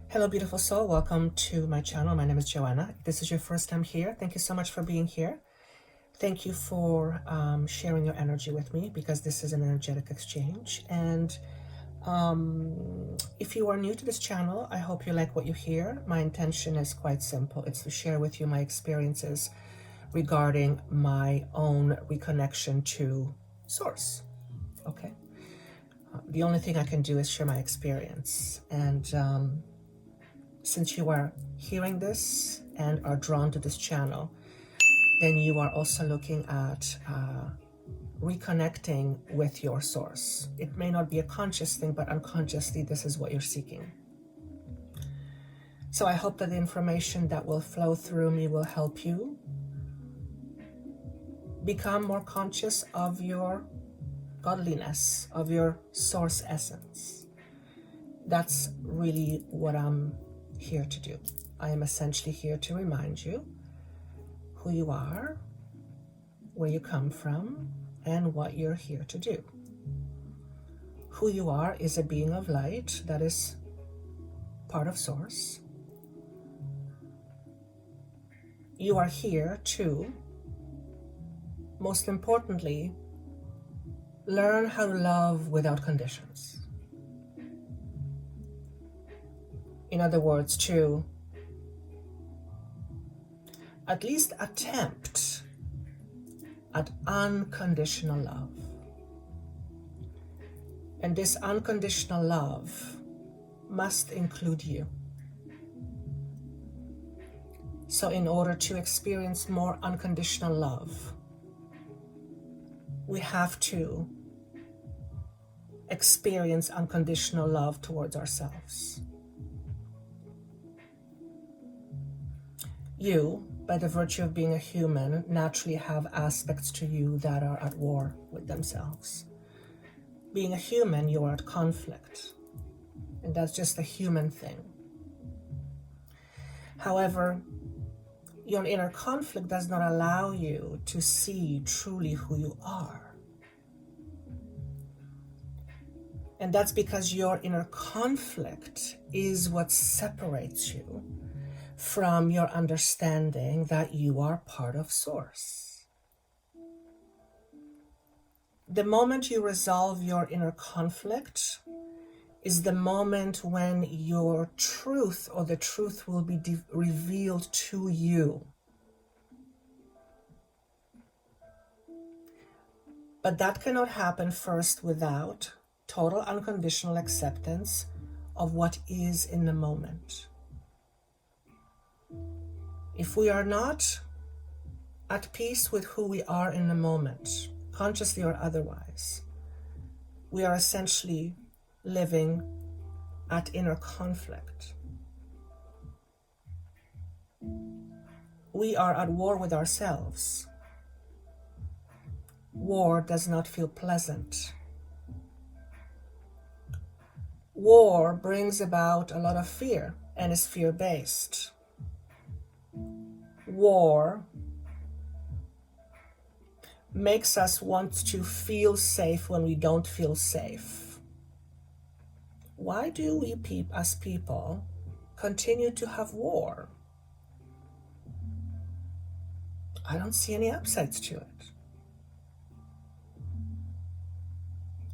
Hello, beautiful soul. Welcome to my channel. My name is Joanna. If this is your first time here, thank you so much for being here. Thank you for sharing your energy with me, because this is an energetic exchange. And if you are new to this channel, I hope you like what you hear. My intention is quite simple. It's to share with you my experiences regarding my own reconnection to Source. Okay. The only thing I can do is share my experience. And since you are hearing this and are drawn to this channel, then you are also looking at reconnecting with your source. It may not be a conscious thing, but unconsciously, this is what you're seeking. So I hope that the information that will flow through me will help you become more conscious of your godliness, of your source essence. That's really what I'm here to do. I am essentially here to remind you who you are, where you come from, and what you're here to do. Who you are is a being of light that is part of Source. You are here to, most importantly, learn how to love without conditions. In other words, to at least attempt at unconditional love. And this unconditional love must include you. So in order to experience more unconditional love, we have to experience unconditional love towards ourselves. You, by the virtue of being a human, naturally have aspects to you that are at war with themselves. Being a human, you are at conflict, and that's just a human thing. However, your inner conflict does not allow you to see truly who you are. And that's because your inner conflict is what separates you from your understanding that you are part of Source. The moment you resolve your inner conflict is the moment when your truth, or the truth, will be revealed to you. But that cannot happen first without total unconditional acceptance of what is in the moment. If we are not at peace with who we are in the moment, consciously or otherwise, we are essentially living at inner conflict. We are at war with ourselves. War does not feel pleasant. War brings about a lot of fear and is fear-based. War makes us want to feel safe when we don't feel safe. Why do we as people continue to have war? I don't see any upsides to it.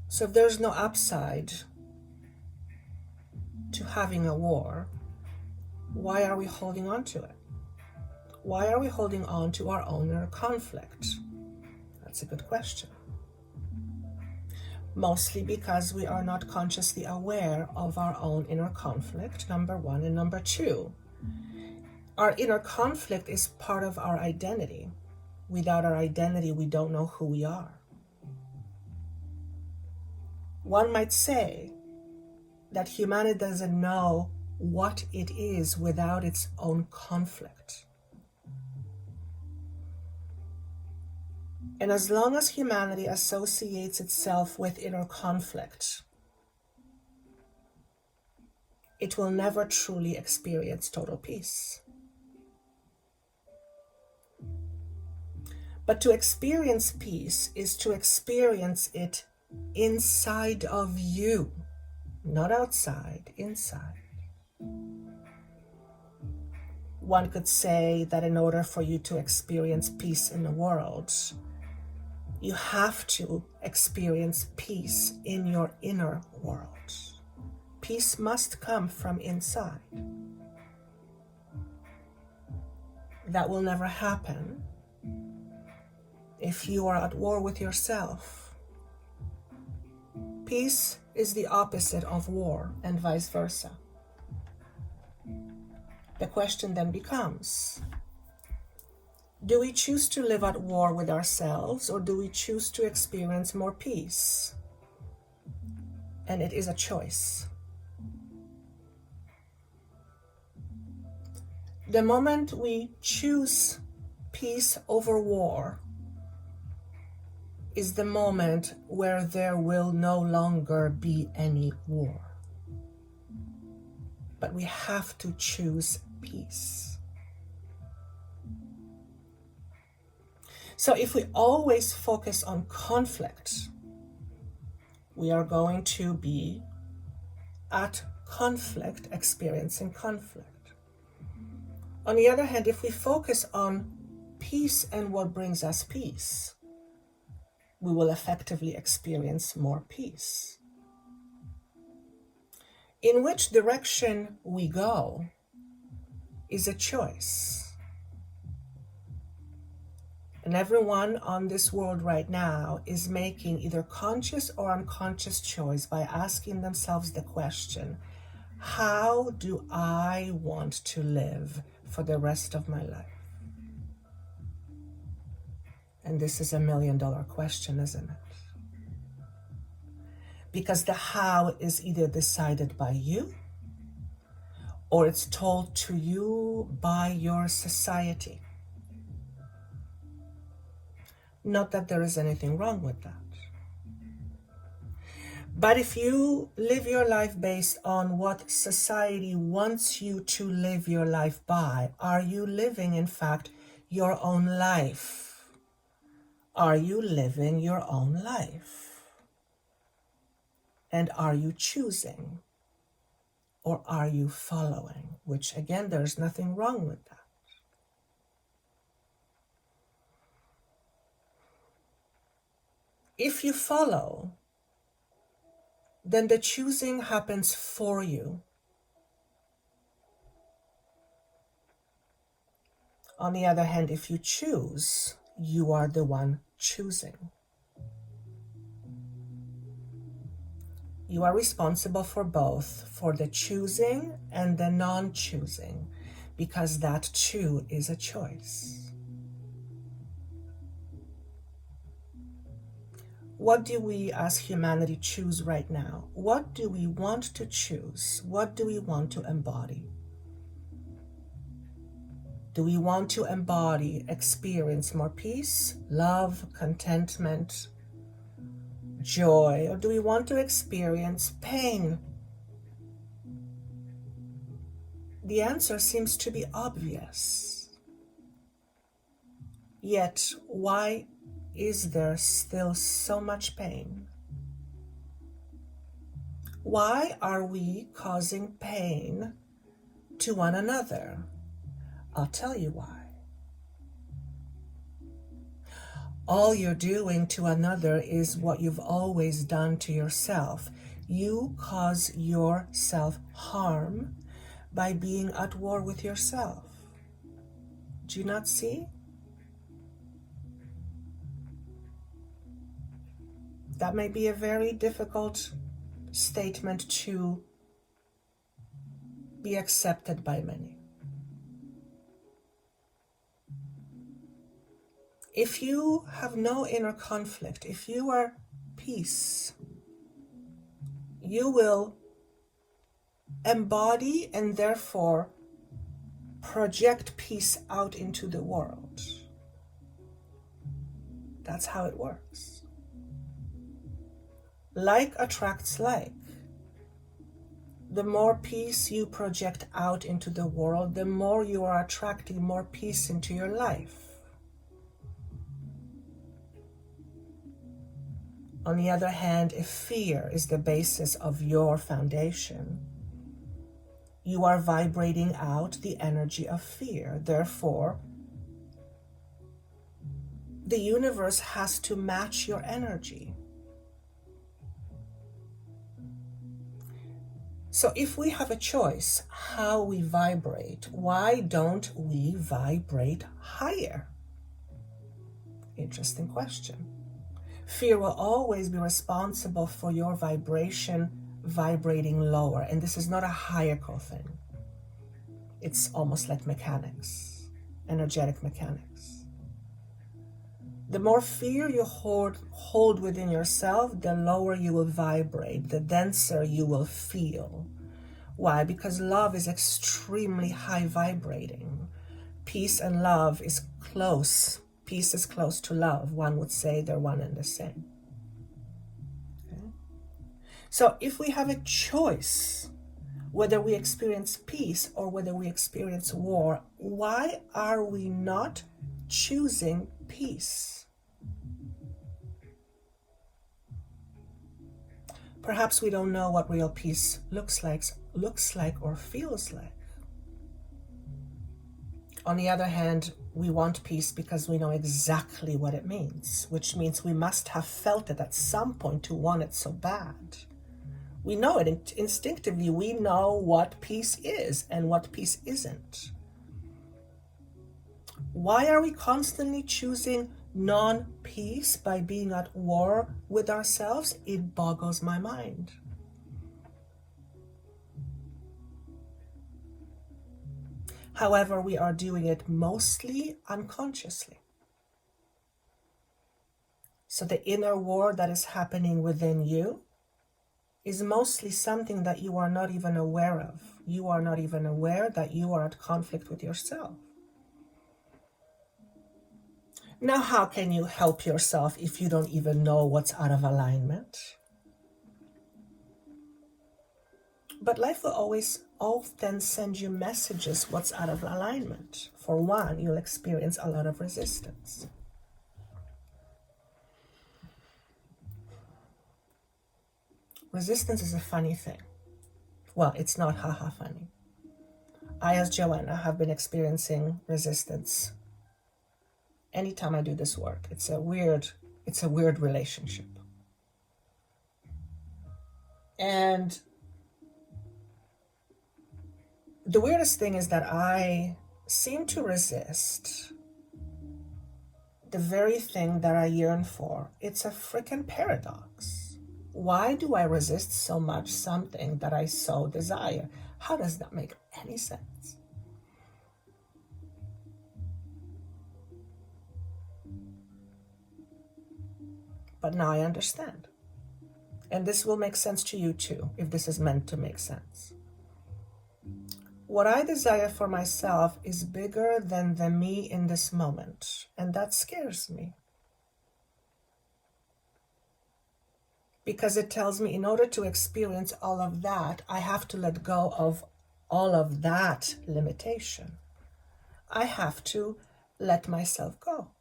So if there's no upside to having a war, why are we holding on to it? Why are we holding on to our own inner conflict? That's a good question. Mostly because we are not consciously aware of our own inner conflict, number one. And number two, our inner conflict is part of our identity. Without our identity, we don't know who we are. One might say that humanity doesn't know what it is without its own conflict. And as long as humanity associates itself with inner conflict, it will never truly experience total peace. But to experience peace is to experience it inside of you, not outside, inside. One could say that in order for you to experience peace in the world, you have to experience peace in your inner world. Peace must come from inside. That will never happen if you are at war with yourself. Peace is the opposite of war, and vice versa. The question then becomes, do we choose to live at war with ourselves, or do we choose to experience more peace? And it is a choice. The moment we choose peace over war is the moment where there will no longer be any war. But we have to choose peace. So if we always focus on conflict, we are going to be at conflict, experiencing conflict. On the other hand, if we focus on peace and what brings us peace, we will effectively experience more peace. In which direction we go is a choice. And everyone on this world right now is making either conscious or unconscious choice by asking themselves the question, how do I want to live for the rest of my life? And this is $1 million question, isn't it? Because the how is either decided by you or it's told to you by your society. Not that there is anything wrong with that. But if you live your life based on what society wants you to live your life by, are you living, in fact, your own life? Are you living your own life? And are you choosing? Or are you following? Which, again, there's nothing wrong with that. If you follow, then the choosing happens for you. On the other hand, if you choose, you are the one choosing. You are responsible for both, for the choosing and the non-choosing, because that too is a choice. What do we as humanity choose right now? What do we want to choose? What do we want to embody? Do we want to embody, experience more peace, love, contentment, joy, or do we want to experience pain? The answer seems to be obvious. Yet, why is there still so much pain? Why are we causing pain to one another? I'll tell you why. All you're doing to another is what you've always done to yourself. You cause yourself harm by being at war with yourself. Do you not see? That may be a very difficult statement to be accepted by many. If you have no inner conflict, if you are peace, you will embody and therefore project peace out into the world. That's how it works. Like attracts like. The more peace you project out into the world, the more you are attracting more peace into your life. On the other hand, if fear is the basis of your foundation, You are vibrating out the energy of fear. Therefore, the universe has to match your energy. So if we have a choice how we vibrate, why don't we vibrate higher? Interesting question. Fear will always be responsible for your vibration vibrating lower. And this is not a hierarchical thing. It's almost like mechanics, energetic mechanics. The more fear you hold within yourself, the lower you will vibrate, the denser you will feel. Why? Because love is extremely high vibrating. Peace and love is close. Peace is close to love. One would say they're one and the same. Okay? So if we have a choice, whether we experience peace or whether we experience war, why are we not choosing peace? Perhaps we don't know what real peace looks like or feels like. On the other hand, we want peace because we know exactly what it means, which means we must have felt it at some point to want it so bad. We know it instinctively. We know what peace is and what peace isn't. Why are we constantly choosing non-peace by being at war with ourselves? It boggles my mind. However, we are doing it mostly unconsciously. So the inner war that is happening within you is mostly something that you are not even aware of. You are not even aware that you are at conflict with yourself. Now, how can you help yourself if you don't even know what's out of alignment? But life will always often send you messages what's out of alignment. For one, you'll experience a lot of resistance. Resistance is a funny thing. Well, it's not haha funny. I, as Joanna, have been experiencing resistance anytime I do this work. It's a weird relationship. And the weirdest thing is that I seem to resist the very thing that I yearn for. It's a freaking paradox. Why do I resist so much something that I so desire? How does that make any sense? But now I understand. And this will make sense to you too, if this is meant to make sense. What I desire for myself is bigger than the me in this moment, and that scares me. Because it tells me in order to experience all of that, I have to let go of all of that limitation. I have to let myself go.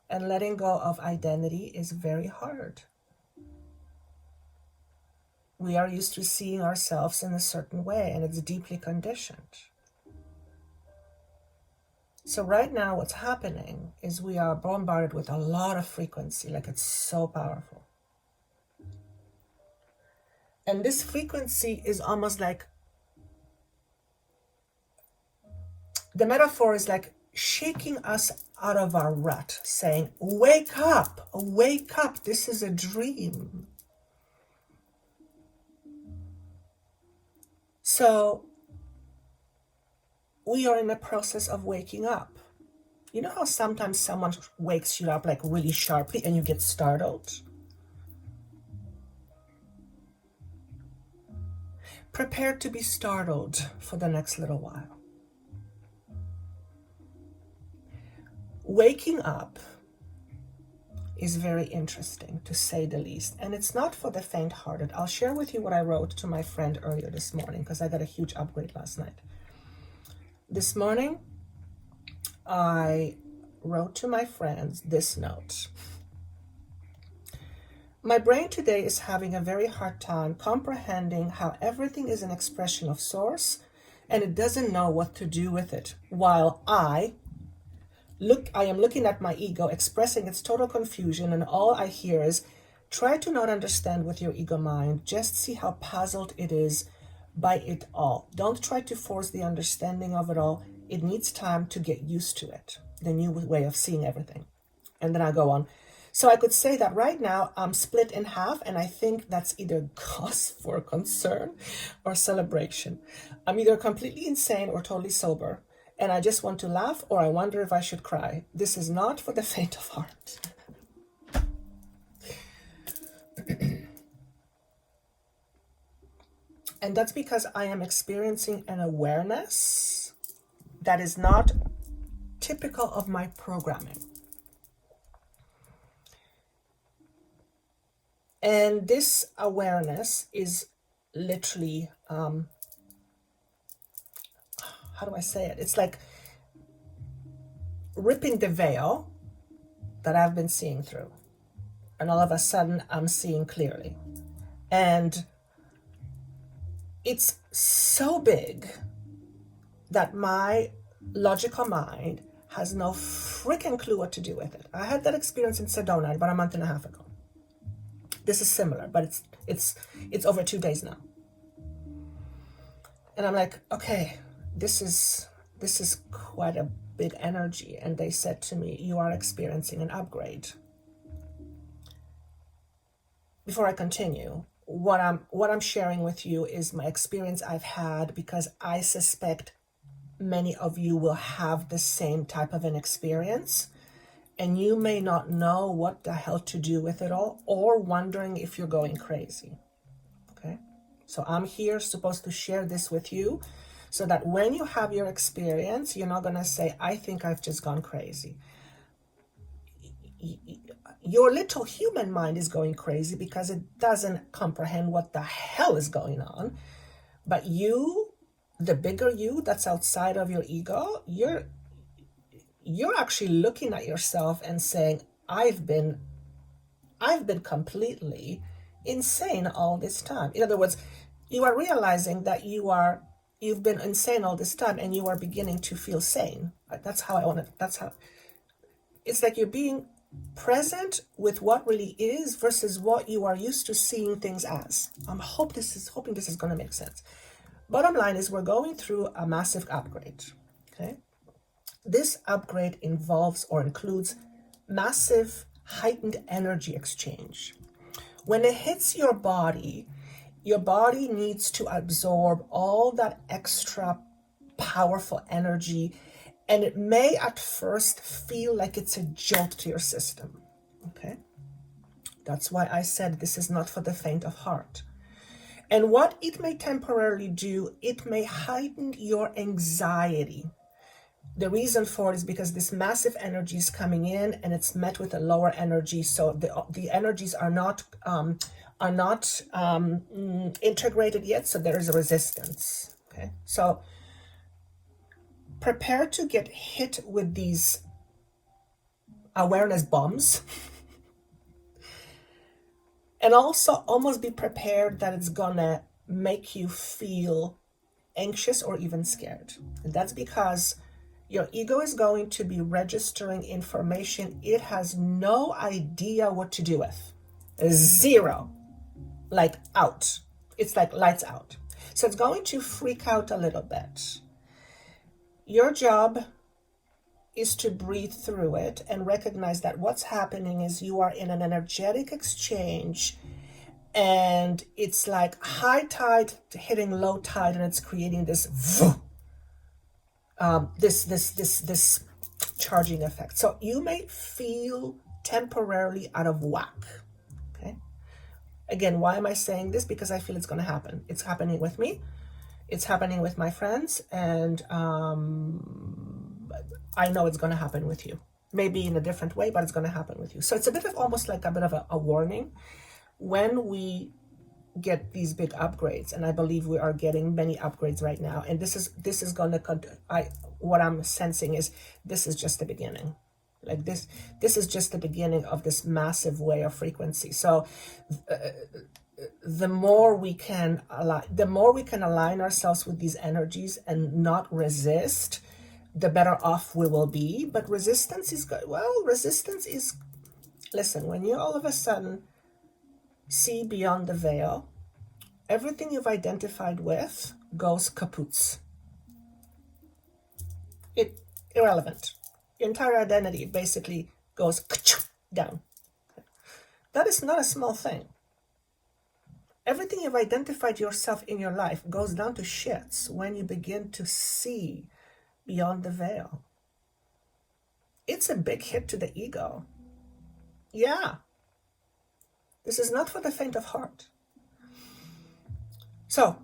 And letting go of identity is very hard. We are used to seeing ourselves in a certain way, and it's deeply conditioned. So right now what's happening is we are bombarded with a lot of frequency, like it's so powerful. And this frequency is almost like, the metaphor is like shaking us out of our rut, saying, wake up, this is a dream. So we are in the process of waking up. You know how sometimes someone wakes you up like really sharply and you get startled? Prepare to be startled for the next little while. Waking up is very interesting, to say the least, and it's not for the faint-hearted. I'll share with you what I wrote to my friend earlier this morning, because I got a huge upgrade last night. This morning, I wrote to my friends this note. My brain today is having a very hard time comprehending how everything is an expression of source and it doesn't know what to do with it. While I am looking at my ego expressing its total confusion, and all I hear is, try to not understand with your ego mind, just see how puzzled it is by it all. Don't try to force the understanding of it all. It needs time to get used to it, the new way of seeing everything. And then I go on. So I could say that right now I'm split in half, and I think that's either cause for concern or celebration. I'm either completely insane or totally sober, and I just want to laugh, or I wonder if I should cry. This is not for the faint of heart. And that's because I am experiencing an awareness that is not typical of my programming. And this awareness is literally, how do I say it? It's like ripping the veil that I've been seeing through. And all of a sudden, I'm seeing clearly. And it's so big that my logical mind has no freaking clue what to do with it. I had that experience in Sedona about a month and a half ago. This is similar, but it's over 2 days now. And I'm like, okay, this is quite a big energy. And they said to me, you are experiencing an upgrade. Before I continue, what I'm sharing with you is my experience I've had, because I suspect many of you will have the same type of an experience. And you may not know what the hell to do with it all, or wondering if you're going crazy. Okay? So I'm here supposed to share this with you so that when you have your experience, you're not going to say, I think I've just gone crazy. Your little human mind is going crazy because it doesn't comprehend what the hell is going on. But you, the bigger you that's outside of your ego, you're actually looking at yourself and saying, I've been completely insane all this time. In other words, you are realizing that you've been insane all this time, and you are beginning to feel sane. That's how it's like you're being present with what really is versus what you are used to seeing things as. I'm hoping this is going to make sense. Bottom line is, we're going through a massive upgrade. Okay. This upgrade involves or includes massive heightened energy exchange. When it hits your body needs to absorb all that extra powerful energy, and it may at first feel like it's a jolt to your system. Okay? That's why I said this is not for the faint of heart. And what it may temporarily do, it may heighten your anxiety. The reason for it is because this massive energy is coming in, and it's met with a lower energy, so the energies are not integrated yet, so there is a resistance. Okay, so prepare to get hit with these awareness bombs, and also almost be prepared that it's gonna make you feel anxious or even scared. And that's because your ego is going to be registering information it has no idea what to do with. Zero. Like out. It's like lights out. So it's going to freak out a little bit. Your job is to breathe through it and recognize that what's happening is you are in an energetic exchange, and it's like high tide hitting low tide, and it's creating this this charging effect. So you may feel temporarily out of whack. Okay. Again, why am I saying this? Because I feel it's going to happen. It's happening with me. It's happening with my friends, and I know it's going to happen with you. Maybe in a different way, but it's going to happen with you. So it's a bit of almost like a bit of a warning when we get these big upgrades, and I believe we are getting many upgrades right now. And this is going to what I'm sensing is this is just the beginning. Like this is just the beginning of this massive wave of frequency. So the more we can align ourselves with these energies and not resist, the better off we will be. But resistance is good. Well, listen, when you all of a sudden see beyond the veil, everything you've identified with goes kaput. Irrelevant. Your entire identity basically goes down. That is not a small thing. Everything you've identified yourself in your life goes down to shits when you begin to see beyond the veil. It's a big hit to the ego. Yeah. This is not for the faint of heart. So,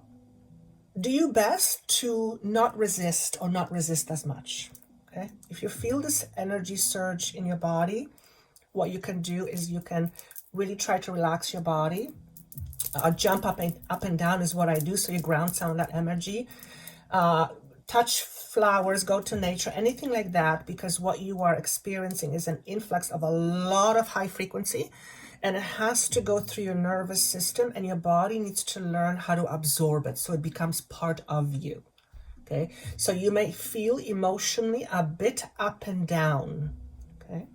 do your best to not resist or not resist as much. Okay? If you feel this energy surge in your body, what you can do is you can really try to relax your body. Jump up and down is what I do, so you ground sound that energy. Touch flowers, go to nature, anything like that, because what you are experiencing is an influx of a lot of high frequency, and it has to go through your nervous system, and your body needs to learn how to absorb it so it becomes part of you. Okay, so you may feel emotionally a bit up and down. Okay,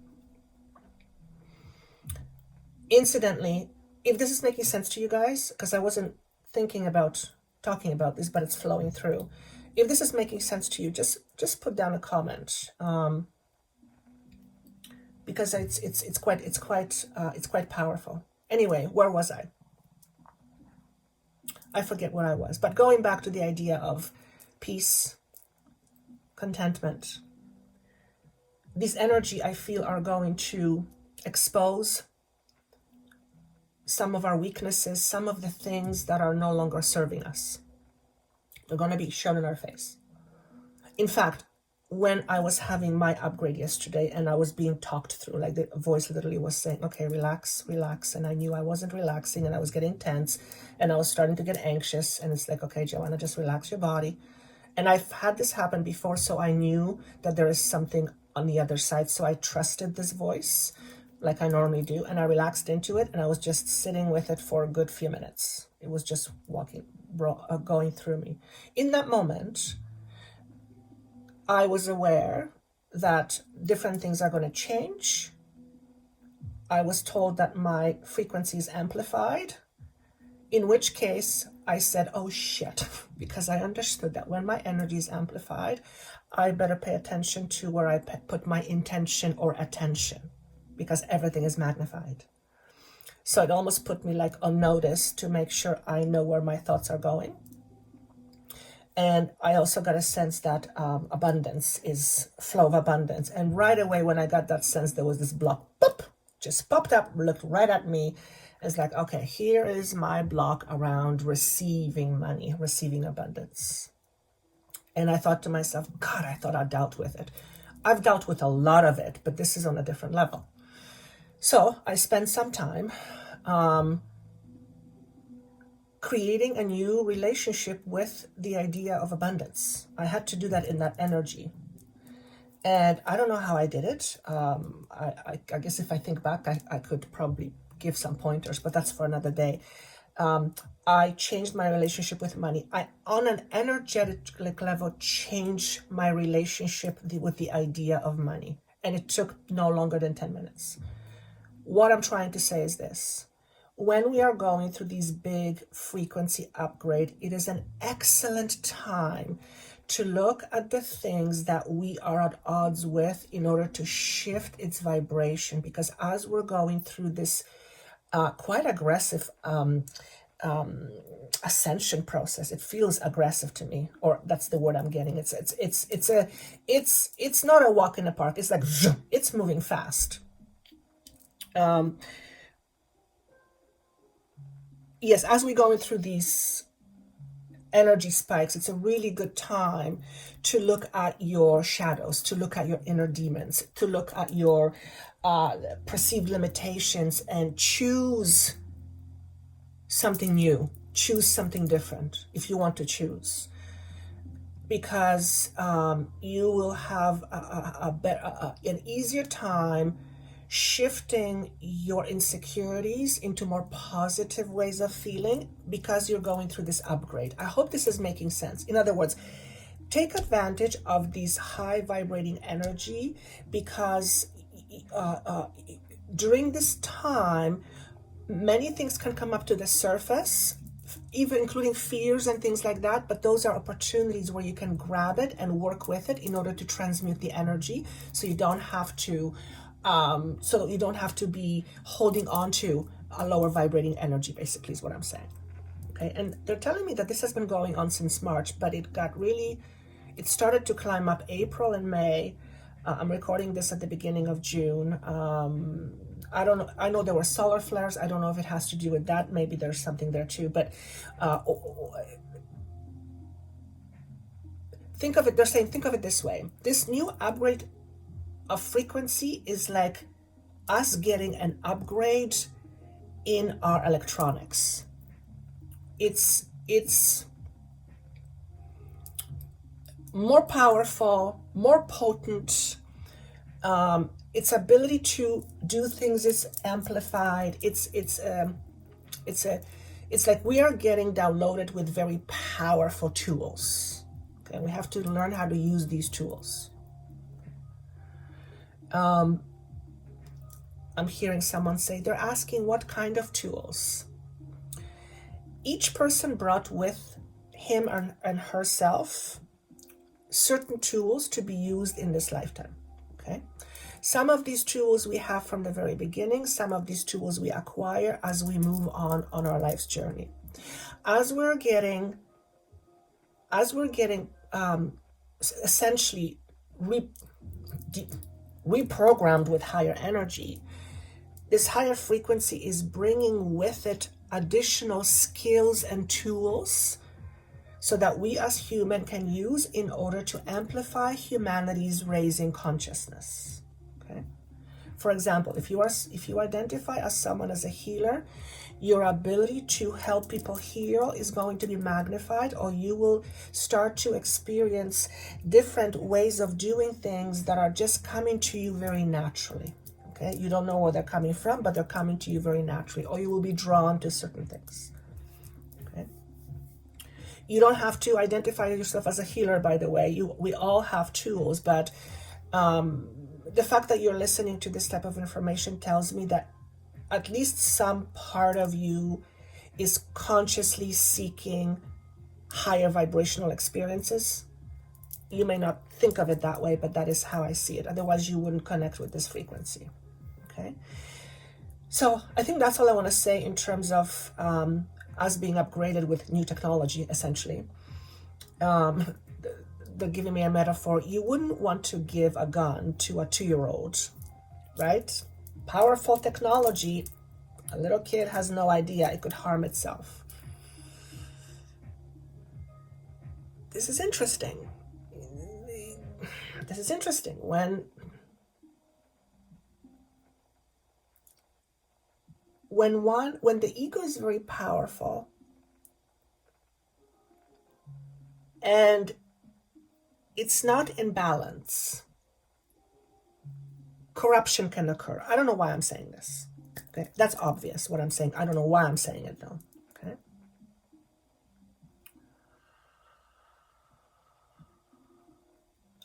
incidentally, if this is making sense to you guys, because I wasn't thinking about talking about this, but it's flowing through. If this is making sense to you, just put down a comment, because it's quite powerful. Anyway, where was I? I forget where I was, but going back to the idea of peace, contentment. These energy I feel are going to expose some of our weaknesses, some of the things that are no longer serving us. They're going to be shown in our face. In fact, when I was having my upgrade yesterday and I was being talked through, like the voice literally was saying, okay, relax, relax. And I knew I wasn't relaxing and I was getting tense and I was starting to get anxious. And it's like, okay, Joanna, just relax your body. And I've had this happen before, so I knew that there is something on the other side. So I trusted this voice like I normally do. And I relaxed into it and I was just sitting with it for a good few minutes. It was just going through me. In that moment, I was aware that different things are going to change. I was told that my frequency is amplified, in which case I said, oh shit, because I understood that when my energy is amplified, I better pay attention to where I put my intention or attention, because everything is magnified. So it almost put me like on notice to make sure I know where my thoughts are going. And I also got a sense that abundance is flow of abundance. And right away when I got that sense, there was this block, boop, just popped up, looked right at me. It's like, okay, here is my block around receiving money, receiving abundance. And I thought to myself, God, I thought I dealt with it. I've dealt with a lot of it, but this is on a different level. So I spent some time creating a new relationship with the idea of abundance. I had to do that in that energy. And I don't know how I did it. I guess if I think back, I could probably give some pointers, but that's for another day. I changed my relationship with money. I, on an energetic level, changed my relationship with the idea of money. And it took no longer than 10 minutes. What I'm trying to say is this. When we are going through these big frequency upgrade, it is an excellent time to look at the things that we are at odds with in order to shift its vibration. Because as we're going through this quite aggressive ascension process, it feels aggressive to me, or that's the word I'm getting. It's not a walk in the park. It's like it's moving fast. Yes, as we're going through these energy spikes, it's a really good time to look at your shadows, to look at your inner demons, to look at your perceived limitations and choose something new, choose something different if you want to choose. because you will have an easier time shifting your insecurities into more positive ways of feeling because you're going through this upgrade. I hope this is making sense. In other words, take advantage of these high vibrating energy because during this time, many things can come up to the surface, even including fears and things like that, but those are opportunities where you can grab it and work with it in order to transmute the energy, so you don't have to be holding on to a lower vibrating energy, basically is what I'm saying. Okay, and they're telling me that this has been going on since March, but it started to climb up April and May. I'm recording this at the beginning of June. I don't know. I know there were solar flares. I don't know if it has to do with that. Maybe there's something there too. But think of it. They're saying, think of it this way. This new upgrade of frequency is like us getting an upgrade in our electronics. It's more powerful, more potent. Its ability to do things is amplified. It's like we are getting downloaded with very powerful tools. Okay, we have to learn how to use these tools. I'm hearing someone say they're asking what kind of tools. Each person brought with him and herself certain tools to be used in this lifetime. Okay. Some of these tools we have from the very beginning. Some of these tools we acquire as we move on our life's journey. As we're getting essentially reprogrammed with higher energy, this higher frequency is bringing with it additional skills and tools so that we as human can use in order to amplify humanity's raising consciousness. Okay. For example, if you identify as someone as a healer, your ability to help people heal is going to be magnified, or you will start to experience different ways of doing things that are just coming to you very naturally. Okay, you don't know where they're coming from, but they're coming to you very naturally, or you will be drawn to certain things. Okay. You don't have to identify yourself as a healer, by the way. We all have tools, but the fact that you're listening to this type of information tells me that at least some part of you is consciously seeking higher vibrational experiences. You may not think of it that way, but that is how I see it. Otherwise, you wouldn't connect with this frequency. Okay. So I think that's all I want to say in terms of us being upgraded with new technology, essentially. They're giving me a metaphor. You wouldn't want to give a gun to a 2-year-old, right? Powerful technology. A little kid has no idea it could harm itself. This is interesting. This is interesting. When the ego is very powerful and it's not in balance, corruption can occur. I don't know why I'm saying this. Okay, that's obvious what I'm saying. I don't know why I'm saying it though. Okay.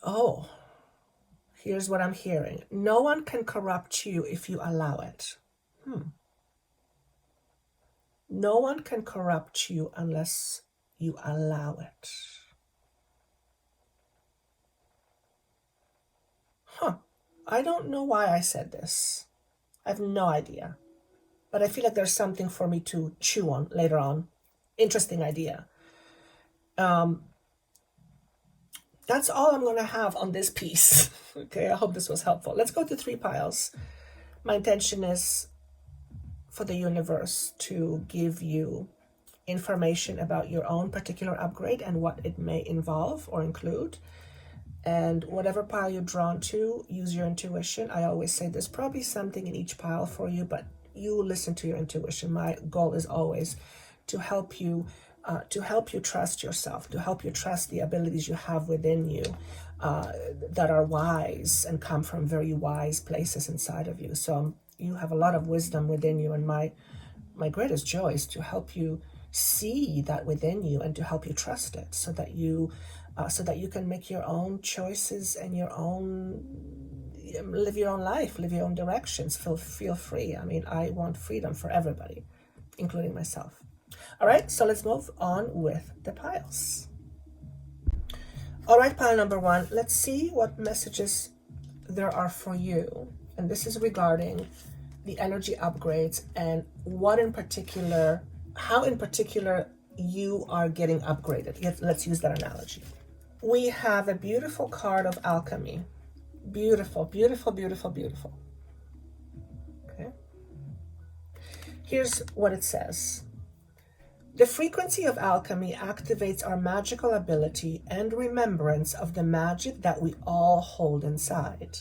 Oh, here's what I'm hearing. No one can corrupt you if you allow it. No one can corrupt you unless you allow it. I don't know why I said this. I have no idea. But I feel like there's something for me to chew on later on. Interesting idea. That's all I'm going to have on this piece. Okay, I hope this was helpful. Let's go to 3 piles. My intention is for the universe to give you information about your own particular upgrade and what it may involve or include. And whatever pile you're drawn to, use your intuition. I always say there's probably something in each pile for you, but you listen to your intuition. My goal is always to help you to help you trust yourself, to help you trust the abilities you have within you that are wise and come from very wise places inside of you. So you have a lot of wisdom within you, and my greatest joy is to help you see that within you and to help you trust it, so that you can make your own choices and live your own life, live your own directions. Feel free. I mean, I want freedom for everybody, including myself. All right, so let's move on with the piles. All right, pile number 1, let's see what messages there are for you. And this is regarding the energy upgrades and how in particular you are getting upgraded. Let's use that analogy. We have a beautiful card of alchemy. Beautiful, beautiful, beautiful, beautiful. Okay. Here's what it says. The frequency of alchemy activates our magical ability and remembrance of the magic that we all hold inside.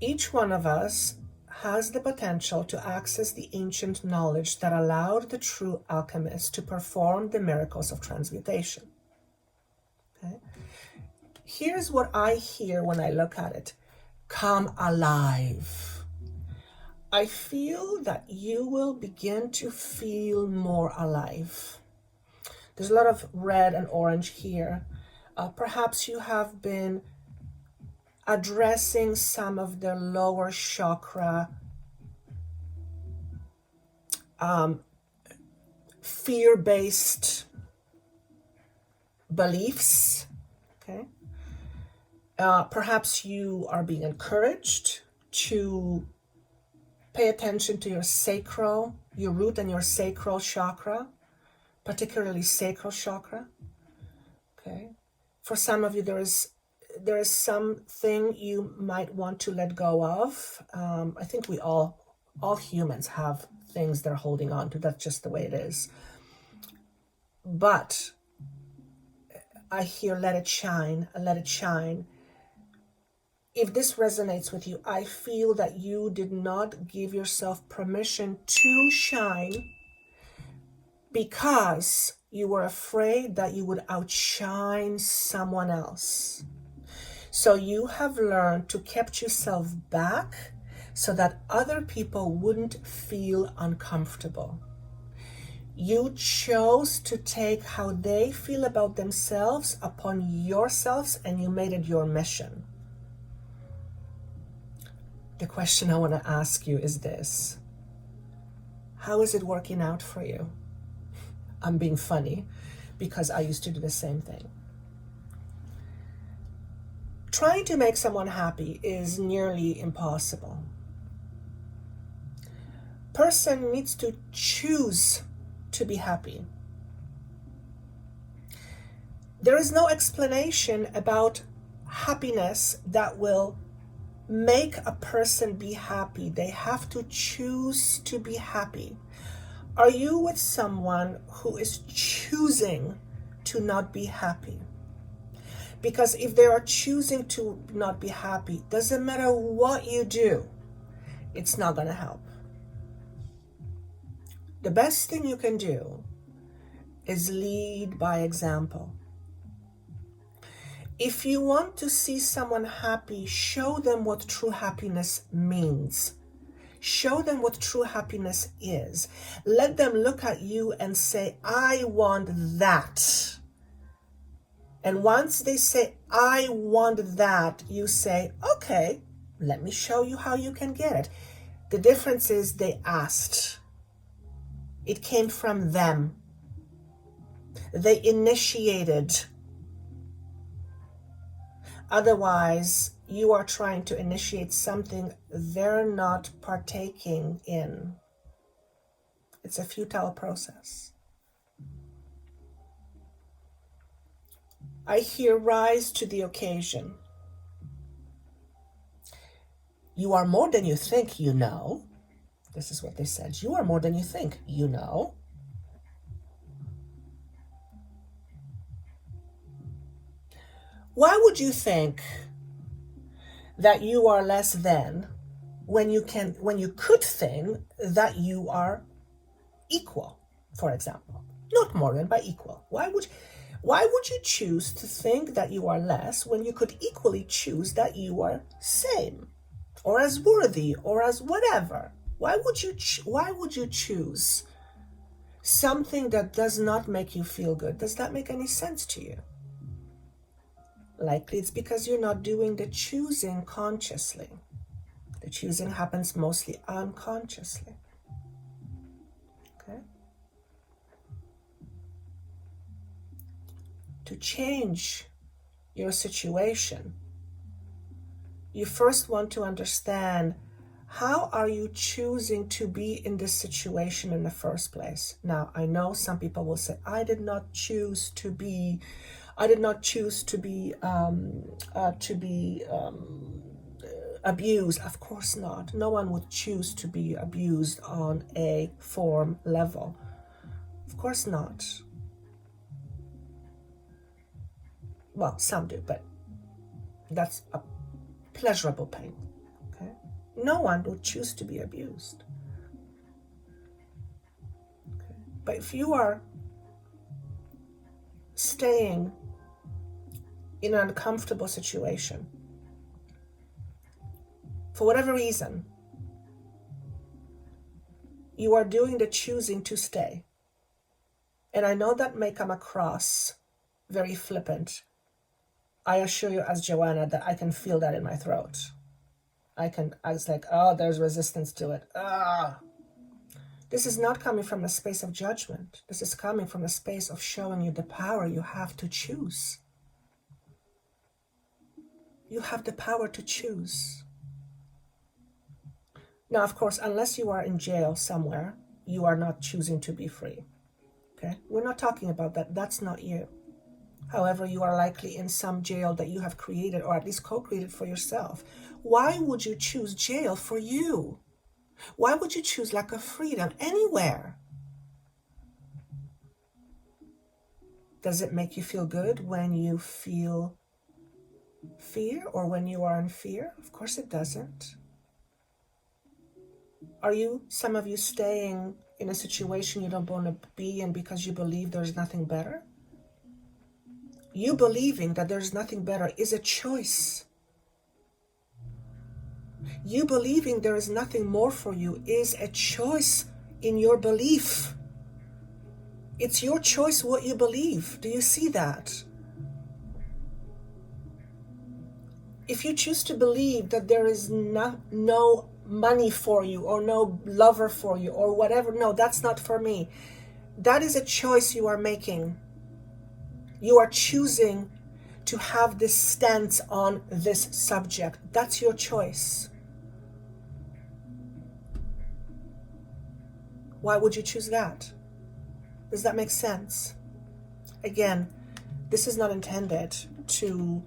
Each one of us has the potential to access the ancient knowledge that allowed the true alchemist to perform the miracles of transmutation. Okay? Here's what I hear when I look at it. Come alive. I feel that you will begin to feel more alive. There's a lot of red and orange here. Perhaps you have been addressing some of the lower chakra fear-based beliefs. Okay. Perhaps you are being encouraged to pay attention to your root and your sacral chakra, particularly sacral chakra. Okay. For some of you, there is something you might want to let go of. I think we all humans have things they're holding on to. That's just the way it is. But I hear, let it shine, let it shine. If this resonates with you, I feel that you did not give yourself permission to shine because you were afraid that you would outshine someone else. So you have learned to keep yourself back so that other people wouldn't feel uncomfortable. You chose to take how they feel about themselves upon yourselves, and you made it your mission. The question I want to ask you is this. How is it working out for you? I'm being funny because I used to do the same thing. Trying to make someone happy is nearly impossible. Person needs to choose to be happy. There is no explanation about happiness that will make a person be happy. They have to choose to be happy. Are you with someone who is choosing to not be happy? Because if they are choosing to not be happy, doesn't matter what you do, it's not going to help. The best thing you can do is lead by example. If you want to see someone happy, show them what true happiness means. Show them what true happiness is. Let them look at you and say, I want that. And once they say, I want that, you say, okay, let me show you how you can get it. The difference is they asked. It came from them. They initiated. Otherwise, you are trying to initiate something they're not partaking in. It's a futile process. I hear rise to the occasion. You are more than you think you know. This is what they said. You are more than you think you know. Why would you think that you are less than when you could think that you are equal, for example? Not more than, by equal. Why would you choose to think that you are less when you could equally choose that you are same, or as worthy, or as whatever? Why would you choose something that does not make you feel good? Does that make any sense to you? Likely it's because you're not doing the choosing consciously. The choosing happens mostly unconsciously. Okay? To change your situation, you first want to understand, how are you choosing to be in this situation in the first place? Now, I know some people will say, I did not choose to be abused. Of course not. No one would choose to be abused on a form level. Of course not. Well, some do, but that's a pleasurable pain. Okay? No one would choose to be abused. Okay? But if you are staying in an uncomfortable situation, for whatever reason, you are doing the choosing to stay. And I know that may come across very flippant. I assure you, as Joanna, that I can feel that in my throat. I was like, oh, there's resistance to it. This is not coming from a space of judgment. This is coming from a space of showing you the power you have to choose. You have the power to choose. Now, of course, unless you are in jail somewhere, you are not choosing to be free. Okay? We're not talking about that. That's not you. However, you are likely in some jail that you have created, or at least co-created for yourself. Why would you choose jail for you? Why would you choose lack of freedom anywhere? Does it make you feel good when you feel fear, or when you are in fear? Of course it doesn't. Are some of you staying in a situation you don't want to be in because you believe there's nothing better? You believing that there's nothing better is a choice. You believing there is nothing more for you is a choice in your belief. It's your choice what you believe. Do you see that? If you choose to believe that there is no money for you, or no lover for you, or whatever, no, that's not for me. That is a choice you are making. You are choosing to have this stance on this subject. That's your choice. Why would you choose that? Does that make sense? Again, this is not intended to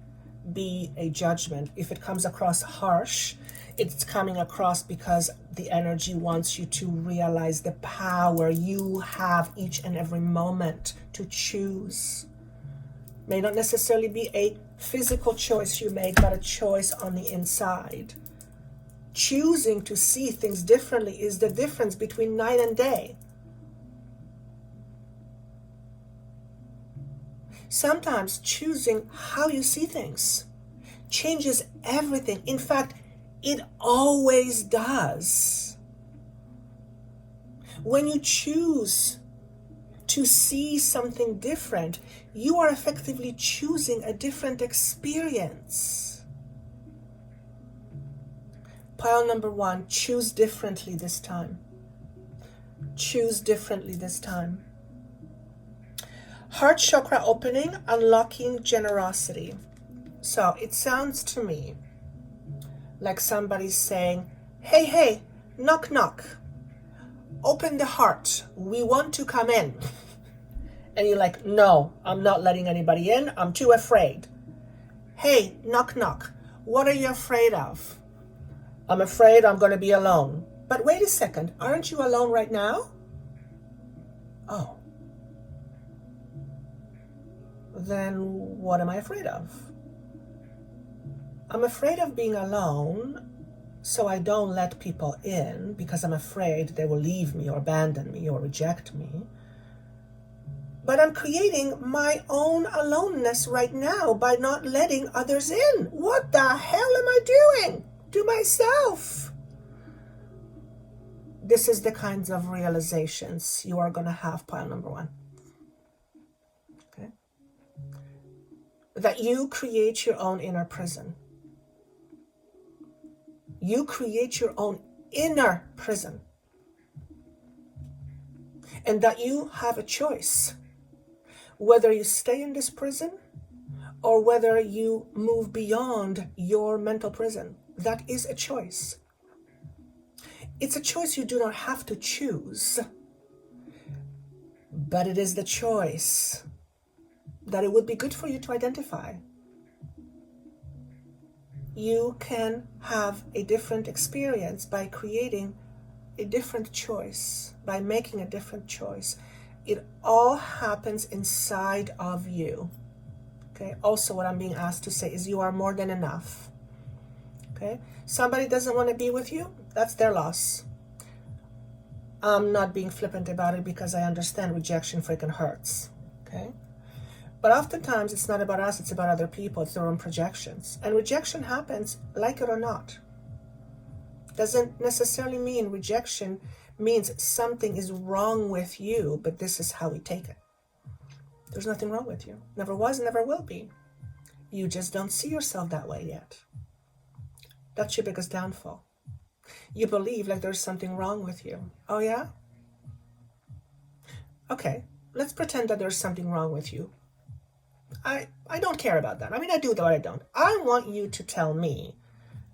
be a judgment. If it comes across harsh, it's coming across because the energy wants you to realize the power you have each and every moment to choose. May not necessarily be a physical choice you make, but a choice on the inside. Choosing to see things differently is the difference between night and day. Sometimes choosing how you see things changes everything. In fact, it always does. When you choose to see something different, you are effectively choosing a different experience. Pile number 1, choose differently this time. Choose differently this time. Heart chakra opening, unlocking generosity. So it sounds to me like somebody's saying, hey, hey, knock, knock. Open the heart. We want to come in. And you're like, no, I'm not letting anybody in. I'm too afraid. Hey, knock, knock. What are you afraid of? I'm afraid I'm going to be alone. But wait a second. Aren't you alone right now? Oh. Then what am I afraid of? I'm afraid of being alone, so I don't let people in because I'm afraid they will leave me or abandon me or reject me. But I'm creating my own aloneness right now by not letting others in. What the hell am I doing to myself? This is the kinds of realizations you are going to have, pile number one. Okay? That you create your own inner prison. You create your own inner prison. And that you have a choice whether you stay in this prison or whether you move beyond your mental prison. That is a choice. It's a choice you do not have to choose, but it is the choice that it would be good for you to identify. You can have a different experience by creating a different choice, by making a different choice. It all happens inside of you. Okay. Also, what I'm being asked to say is you are more than enough. Okay. Somebody doesn't want to be with you. That's their loss. I'm not being flippant about it because I understand rejection freaking hurts. Okay. But oftentimes it's not about us. It's about other people. It's their own projections. And rejection happens, like it or not. Doesn't necessarily mean rejection means something is wrong with you, but this is how we take it. There's nothing wrong with you. Never was, never will be. You just don't see yourself that way yet. That's your biggest downfall. You believe like there's something wrong with you. Oh yeah? Okay, let's pretend that there's something wrong with you. I don't care about that. I mean, I do, though I don't. I want you to tell me,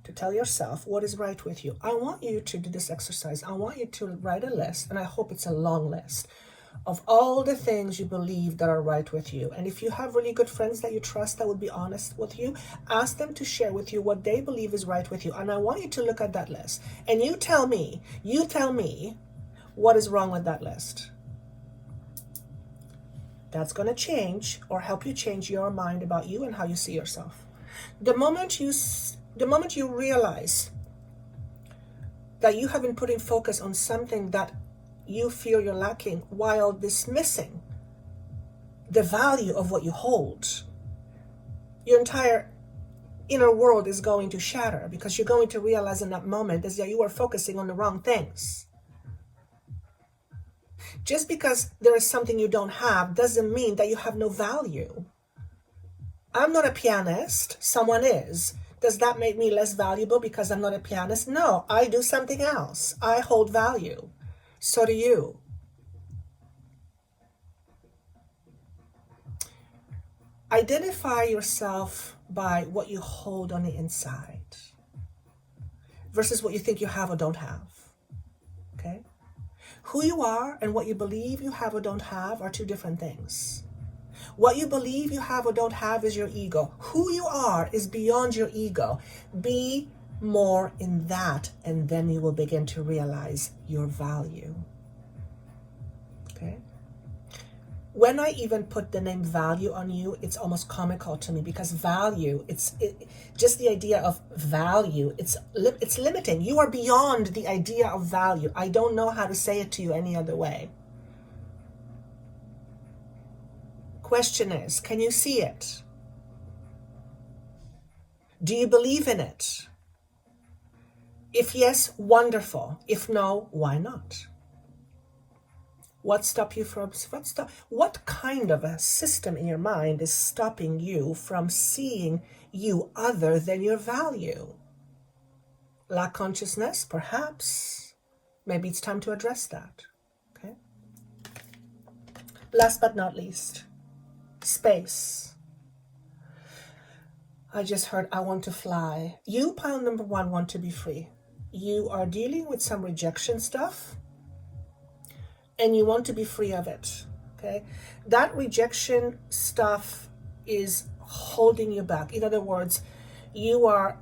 to tell yourself what is right with you. I want you to do this exercise. I want you to write a list, and I hope it's a long list, of all the things you believe that are right with you. And if you have really good friends that you trust that would be honest with you, ask them to share with you what they believe is right with you. And I want you to look at that list. And you tell me what is wrong with that list. That's going to change or help you change your mind about you and how you see yourself. The moment you realize that you have been putting focus on something that you feel you're lacking while dismissing the value of what you hold, your entire inner world is going to shatter because you're going to realize in that moment is that you are focusing on the wrong things. Just because there is something you don't have doesn't mean that you have no value. I'm not a pianist, someone is. Does that make me less valuable because I'm not a pianist? No, I do something else. I hold value. So do you. Identify yourself by what you hold on the inside versus what you think you have or don't have. Okay? Who you are and what you believe you have or don't have are two different things. What you believe you have or don't have is your ego. Who you are is beyond your ego. Be more in that, and then you will begin to realize your value. Okay? When I even put the name value on you, it's almost comical to me because value, just the idea of value, it's limiting. You are beyond the idea of value. I don't know how to say it to you any other way. Question is, can you see it? Do you believe in it? If yes, wonderful. If no, why not? What kind of a system in your mind is stopping you from seeing you other than your value? Lack consciousness, perhaps. Maybe it's time to address that. Okay. Last but not least, space. I just heard, I want to fly. You, pile number one, want to be free. You are dealing with some rejection stuff, and you want to be free of it, okay? That rejection stuff is holding you back. In other words, you are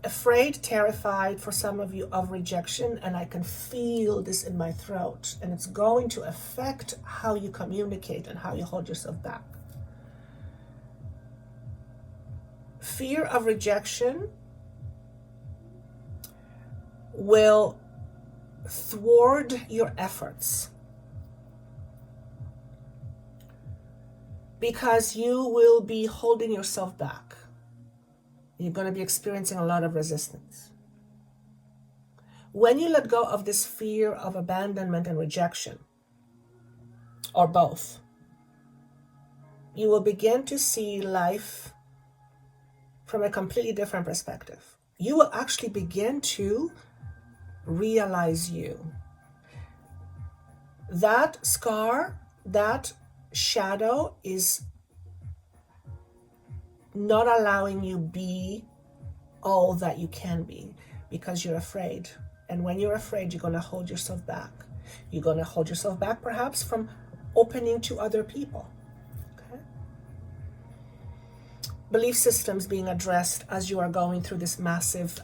afraid, terrified, for some of you, of rejection, and I can feel this in my throat, and it's going to affect how you communicate and how you hold yourself back. Fear of rejection will thwart your efforts. because you will be holding yourself back. You're going to be experiencing a lot of resistance. When you let go of this fear of abandonment and rejection, or both, you will begin to see life from a completely different perspective. You will actually begin to realize you. That scar, that shadow is not allowing you be all that you can be because you're afraid. And when you're afraid, you're going to hold yourself back. You're going to hold yourself back perhaps from opening to other people. Okay? Belief systems being addressed as you are going through this massive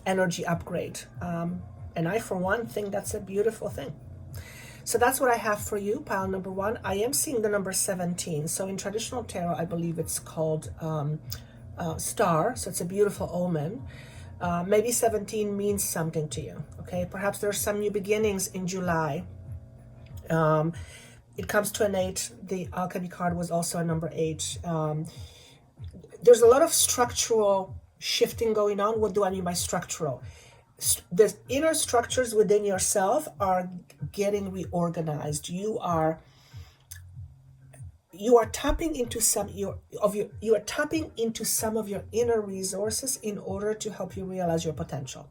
energy upgrade. And I, for one, think that's a beautiful thing. So that's what I have for you, pile number 1. I am seeing the number 17. So in traditional tarot, I believe it's called star. So it's a beautiful omen. Maybe 17 means something to you. Okay, perhaps there's some new beginnings in July. It comes to an 8. The alchemy card was also a number 8. There's a lot of structural shifting going on. What do I mean by structural? The inner structures within yourself are getting reorganized. You are tapping into some of your inner resources in order to help you realize your potential.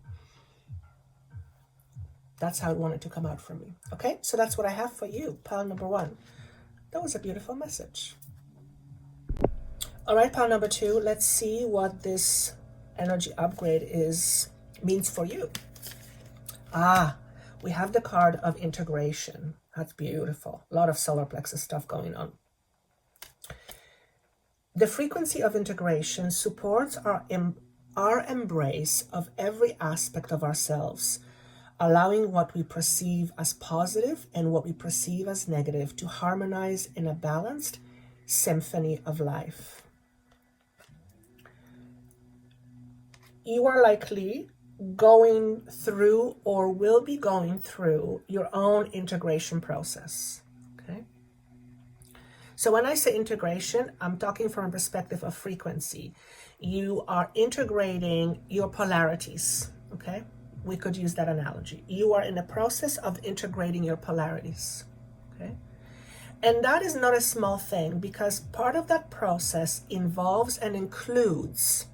That's how I wanted to come out from me. Okay, so that's what I have for you, pile number 1. That was a beautiful message. All right, pile number 2. Let's see what this energy upgrade means for you. We have the card of integration. That's beautiful. A lot of solar plexus stuff going on. The frequency of integration supports our embrace of every aspect of ourselves, allowing what we perceive as positive and what we perceive as negative to harmonize in a balanced symphony of life. You are likely going through or will be going through your own integration process. Okay. So when I say integration, I'm talking from a perspective of frequency. You are integrating your polarities. Okay. We could use that analogy. You are in the process of integrating your polarities. Okay. And that is not a small thing because part of that process involves and includes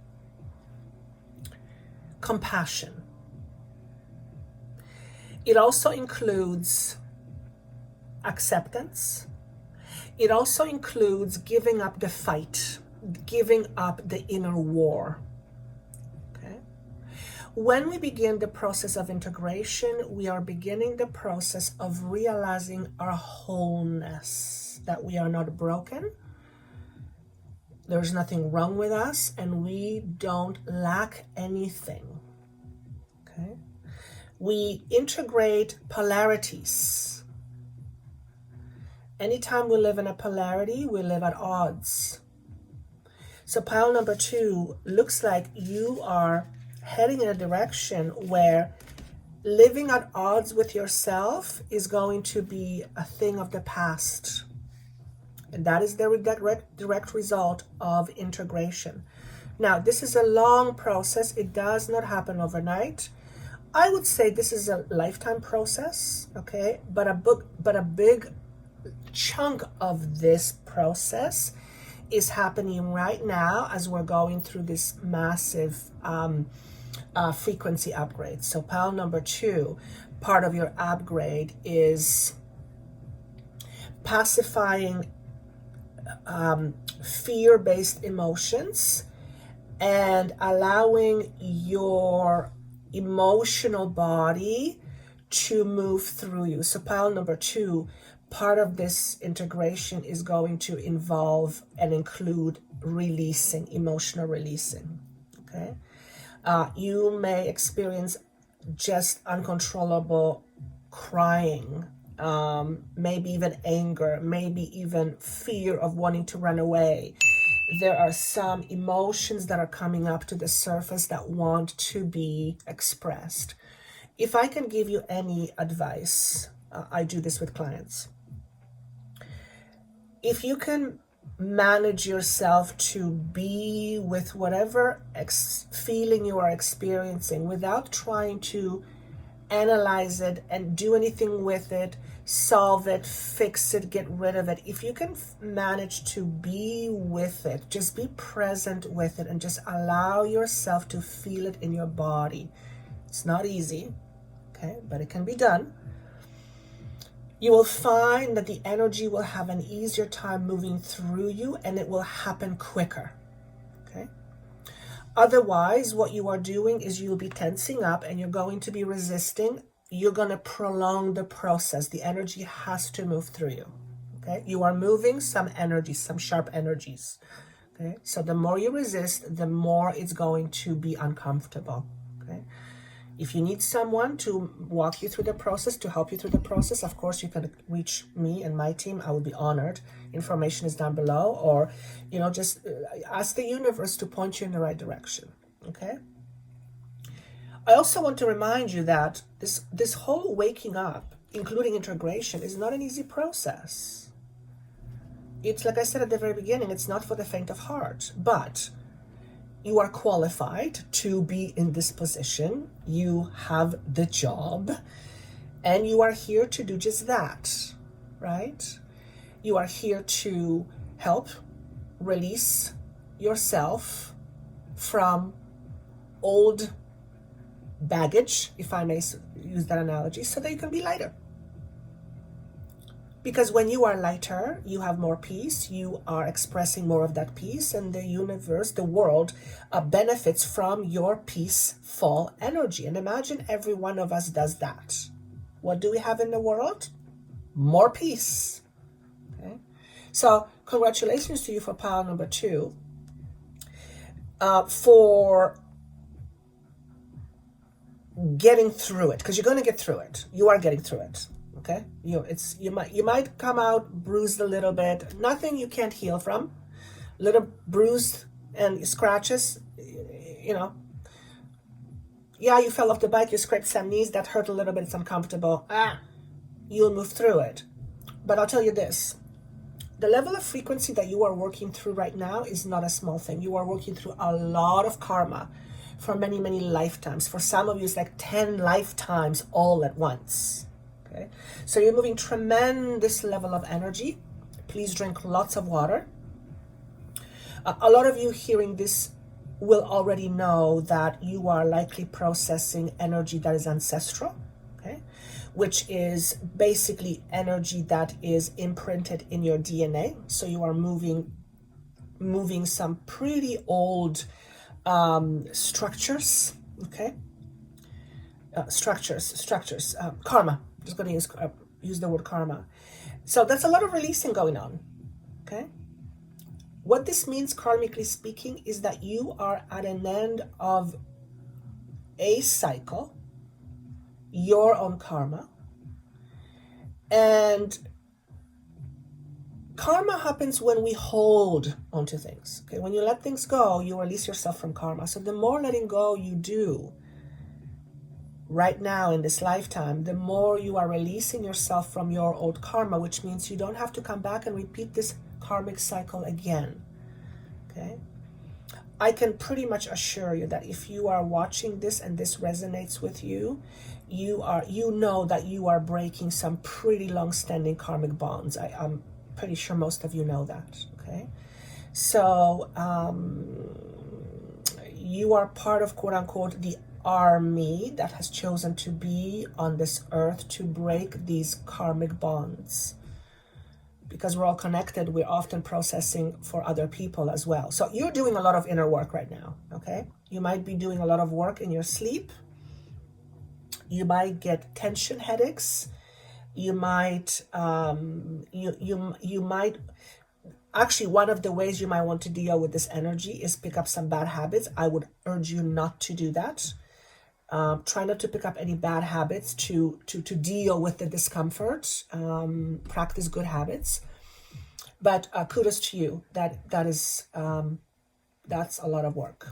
compassion. It also includes acceptance. It also includes giving up the fight, giving up the inner war. Okay? When we begin the process of integration, we are beginning the process of realizing our wholeness, that we are not broken. There's nothing wrong with us, and we don't lack anything. Okay? We integrate polarities. Anytime we live in a polarity, we live at odds. So pile number 2 looks like you are heading in a direction where living at odds with yourself is going to be a thing of the past. And that is the direct result of integration. Now, this is a long process. It does not happen overnight. I would say this is a lifetime process, okay? But a big chunk of this process is happening right now as we're going through this massive frequency upgrade. So pile number 2, part of your upgrade is pacifying fear-based emotions and allowing your emotional body to move through you. So pile number 2, part of this integration is going to involve and include releasing, emotional releasing. Okay, you may experience just uncontrollable crying, maybe even anger, maybe even fear of wanting to run away. There are some emotions that are coming up to the surface that want to be expressed. If I can give you any advice, I do this with clients. If you can manage yourself to be with whatever feeling you are experiencing without trying to analyze it and do anything with it, solve it, fix it, get rid of it. If you can manage to be with it, just be present with it and just allow yourself to feel it in your body. It's not easy, okay, but it can be done. You will find that the energy will have an easier time moving through you and it will happen quicker, okay? Otherwise, what you are doing is you'll be tensing up and you're going to be resisting. You're going to prolong the process. The energy has to move through you, okay? You are moving some energies, some sharp energies, okay? So the more you resist, the more it's going to be uncomfortable, okay? If you need someone to walk you through the process, to help you through the process, of course, you can reach me and my team. I will be honored. Information is down below, or, just ask the universe to point you in the right direction, okay? I also want to remind you that this whole waking up, including integration, is not an easy process. It's like I said at the very beginning, it's not for the faint of heart, but you are qualified to be in this position. You have the job and you are here to do just that, right? You are here to help release yourself from old baggage, if I may use that analogy, so that you can be lighter. Because when you are lighter, you have more peace, you are expressing more of that peace, and the universe, the world, benefits from your peaceful energy. And imagine every one of us does that. What do we have in the world? More peace. Okay? So congratulations to you for pile number 2. For getting through it, because you're going to get through it. You are getting through it. Okay, you might come out bruised a little bit. Nothing you can't heal from. Little bruised and scratches. Yeah, you fell off the bike. You scraped some knees. That hurt a little bit. It's uncomfortable. You'll move through it. But I'll tell you this: the level of frequency that you are working through right now is not a small thing. You are working through a lot of karma for many, many lifetimes. For some of you, it's like 10 lifetimes all at once. Okay. So you're moving tremendous level of energy. Please drink lots of water. A lot of you hearing this will already know that you are likely processing energy that is ancestral, okay, which is basically energy that is imprinted in your DNA. So you are moving some pretty old structures, okay, karma. Just going to use the word karma. So that's a lot of releasing going on, okay? What this means, karmically speaking, is that you are at an end of a cycle, your own karma, and karma happens when we hold onto things, okay? When you let things go, you release yourself from karma. So the more letting go you do right now in this lifetime, the more you are releasing yourself from your old karma, which means you don't have to come back and repeat this karmic cycle again, okay? I can pretty much assure you that if you are watching this and this resonates with you, you know that you are breaking some pretty long-standing karmic bonds. I'm pretty sure most of you know that, okay? So you are part of, quote-unquote, the army that has chosen to be on this earth to break these karmic bonds. Because we're all connected, we're often processing for other people as well. So you're doing a lot of inner work right now, okay? You might be doing a lot of work in your sleep. You might get tension headaches. You might, you might, actually, one of the ways you might want to deal with this energy is pick up some bad habits. I would urge you not to do that. Try not to pick up any bad habits to deal with the discomfort. Practice good habits. But kudos to you. That's a lot of work.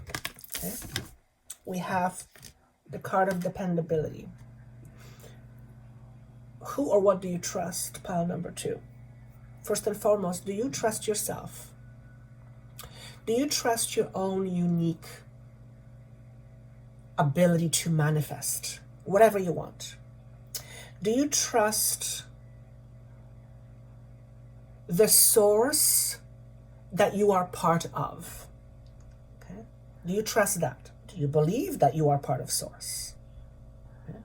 Okay? We have the card of dependability. Who or what do you trust? Pile number 2. first and foremost, do you trust yourself? Do you trust your own unique ability to manifest whatever you want? Do you trust the source that you are part of? Okay. Do you trust that? Do you believe that you are part of source? Okay.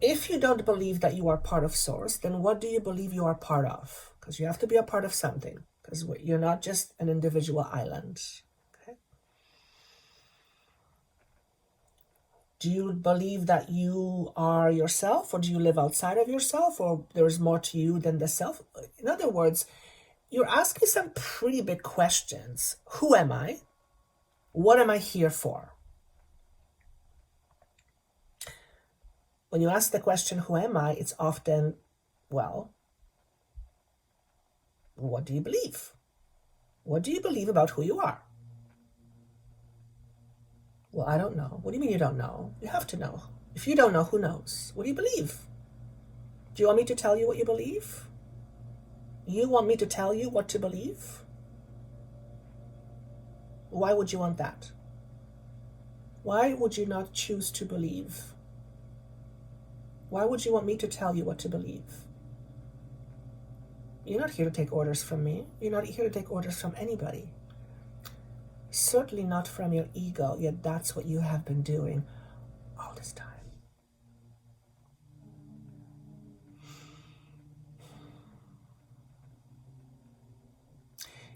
If you don't believe that you are part of source, then what do you believe you are part of? Because you have to be a part of something, because you're not just an individual island. Okay. Do you believe that you are yourself, or do you live outside of yourself, or there's more to you than the self? In other words, you're asking some pretty big questions. Who am I? What am I here for? When you ask the question, who am I? It's often, well, what do you believe? What do you believe about who you are? Well, I don't know. What do you mean you don't know? You have to know. If you don't know, who knows? What do you believe? Do you want me to tell you what you believe? You want me to tell you what to believe? Why would you want that? Why would you not choose to believe? Why would you want me to tell you what to believe? You're not here to take orders from me. You're not here to take orders from anybody. Certainly not from your ego, yet that's what you have been doing all this time.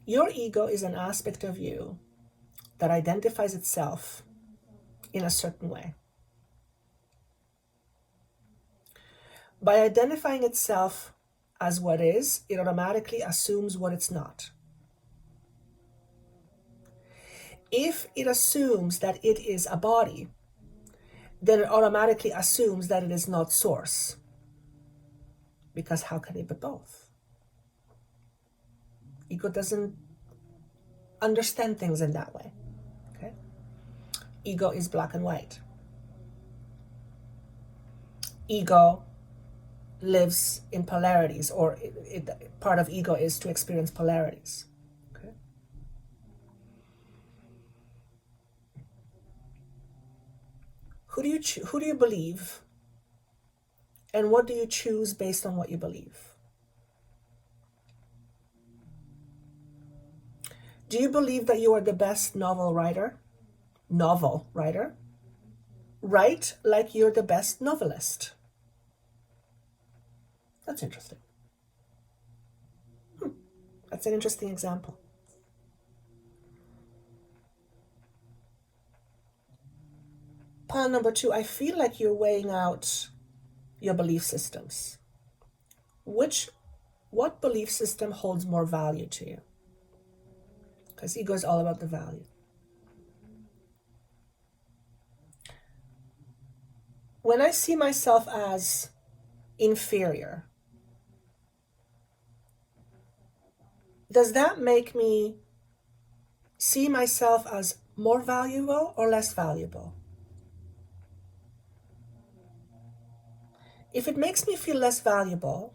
Your ego is an aspect of you that identifies itself in a certain way. By identifying itself as what is, it automatically assumes what it's not. If it assumes that it is a body, then it automatically assumes that it is not source. Because how can it be both? Ego doesn't understand things in that way. Okay? Ego is black and white. Ego lives in polarities, or part of ego is to experience polarities. Okay? Who do you believe, and what do you choose based on what you believe? Do you believe that you are the best novel writer? Write like you're the best novelist. That's interesting. That's an interesting example. Pile number 2, I feel like you're weighing out your belief systems. What belief system holds more value to you? Because ego is all about the value. When I see myself as inferior, does that make me see myself as more valuable or less valuable? If it makes me feel less valuable,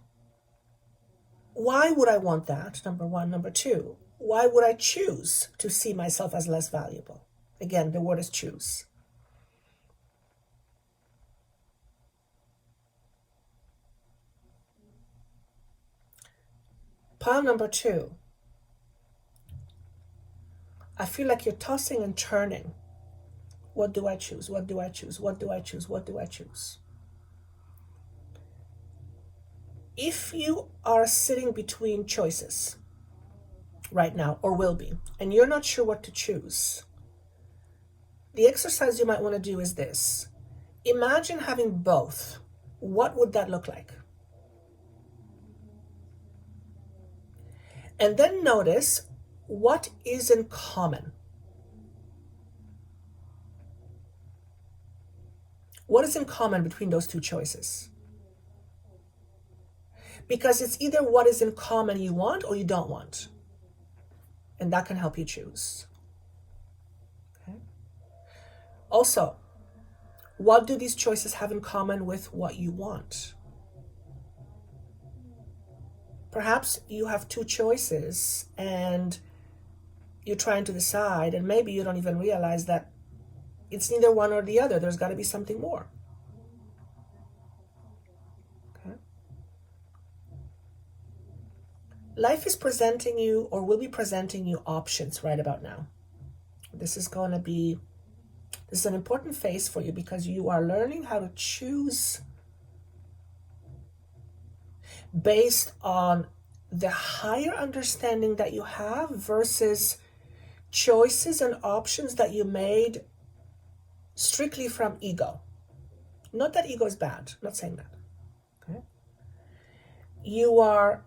why would I want that? Number 1. Number 2, why would I choose to see myself as less valuable? Again, the word is choose. Pile number 2, I feel like you're tossing and turning. What do I choose? What do I choose? What do I choose? What do I choose? If you are sitting between choices right now, or will be, and you're not sure what to choose, the exercise you might want to do is this. Imagine having both. What would that look like? And then notice what is in common. What is in common between those two choices? Because it's either what is in common you want or you don't want. And that can help you choose. Okay. Also, what do these choices have in common with what you want? Perhaps you have two choices and you're trying to decide, and maybe you don't even realize that it's neither one or the other. There's got to be something more. Okay. Life is presenting you, or will be presenting you, options right about now. This is an important phase for you, because you are learning how to choose based on the higher understanding that you have versus choices and options that you made strictly from ego. Not that ego is bad, I'm not saying that. Okay? You are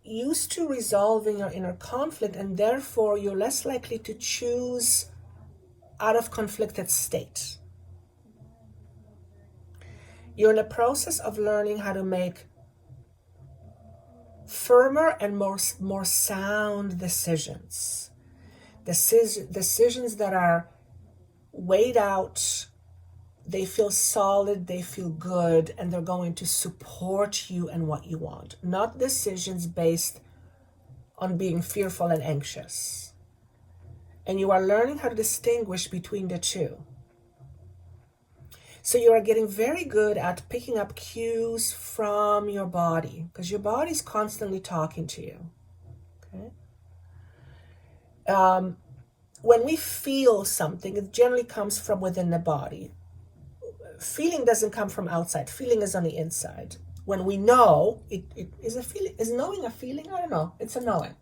used to resolving your inner conflict, and therefore you're less likely to choose out of conflicted state. You're in a process of learning how to make firmer and more sound decisions. Decisions that are weighed out, they feel solid, they feel good, and they're going to support you and what you want. Not decisions based on being fearful and anxious. And you are learning how to distinguish between the two. So you are getting very good at picking up cues from your body, because your body is constantly talking to you. Okay? When we feel something, it generally comes from within the body. Feeling doesn't come from outside. Feeling is on the inside. When we know, it is a feeling. Is knowing a feeling? I don't know. It's a knowing.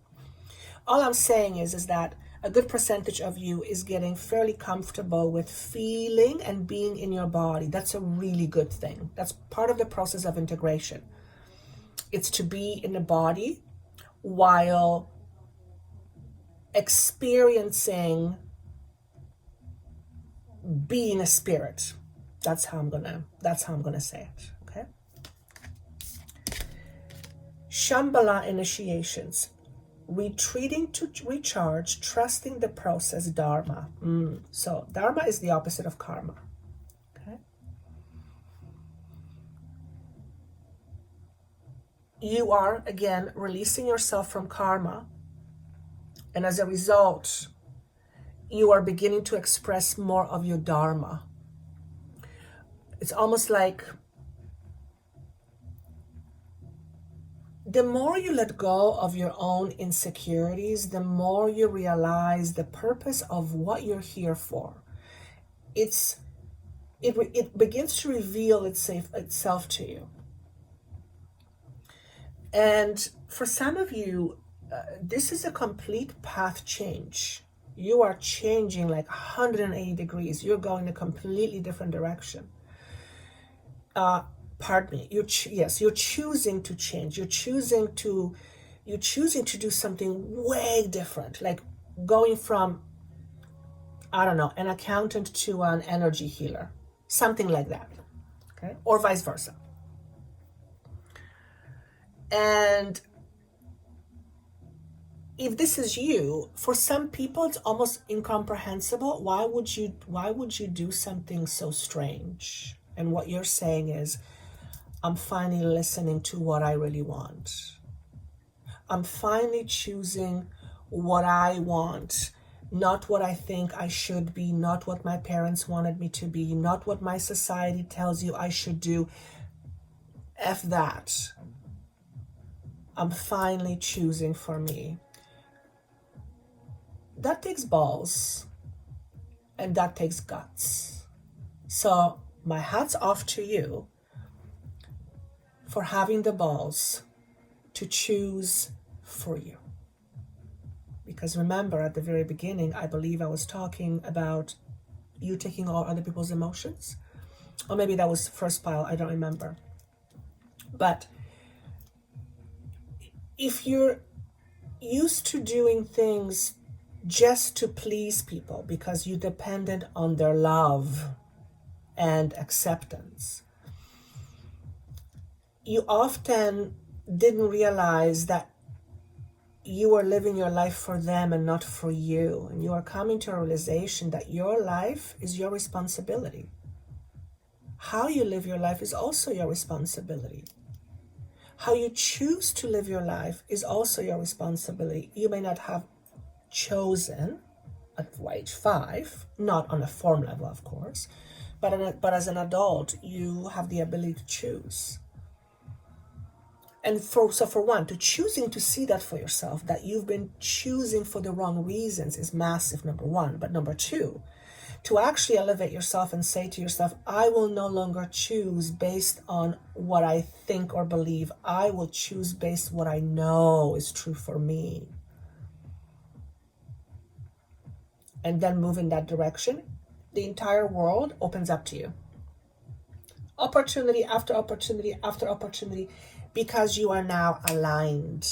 All I'm saying is that a good percentage of you is getting fairly comfortable with feeling and being in your body. That's a really good thing. That's part of the process of integration. It's to be in the body while experiencing being a spirit. That's how I'm gonna say it. Okay. Shambhala initiations. Retreating to recharge, trusting the process, dharma. So dharma is the opposite of karma. Okay. You are, again, releasing yourself from karma, and as a result, you are beginning to express more of your dharma. It's almost like the more you let go of your own insecurities, the more you realize the purpose of what you're here for. It begins to reveal itself to you. And for some of you, this is a complete path change. You are changing like 180 degrees. You're going a completely different direction. Pardon me. You're choosing to change. You're choosing to do something way different, like going from, I don't know, an accountant to an energy healer, something like that, okay, or vice versa. And if this is you, for some people, it's almost incomprehensible. Why would you do something so strange? And what you're saying is, I'm finally listening to what I really want. I'm finally choosing what I want, not what I think I should be, not what my parents wanted me to be, not what my society tells you I should do. F that. I'm finally choosing for me. That takes balls, and that takes guts. So my hat's off to you for having the balls to choose for you. Because remember, at the very beginning, I believe I was talking about you taking all other people's emotions. Or maybe that was first pile, I don't remember. But if you're used to doing things just to please people because you depended on their love and acceptance, you often didn't realize that you are living your life for them and not for you. And you are coming to a realization that your life is your responsibility. How you live your life is also your responsibility. How you choose to live your life is also your responsibility. You may not have chosen at age 5, not on a form level, of course, but as an adult, you have the ability to choose. And for one, to choosing to see that for yourself, that you've been choosing for the wrong reasons, is massive, number one. But number two, to actually elevate yourself and say to yourself, I will no longer choose based on what I think or believe. I will choose based on what I know is true for me. And then move in that direction. The entire world opens up to you. Opportunity after opportunity after opportunity, because you are now aligned.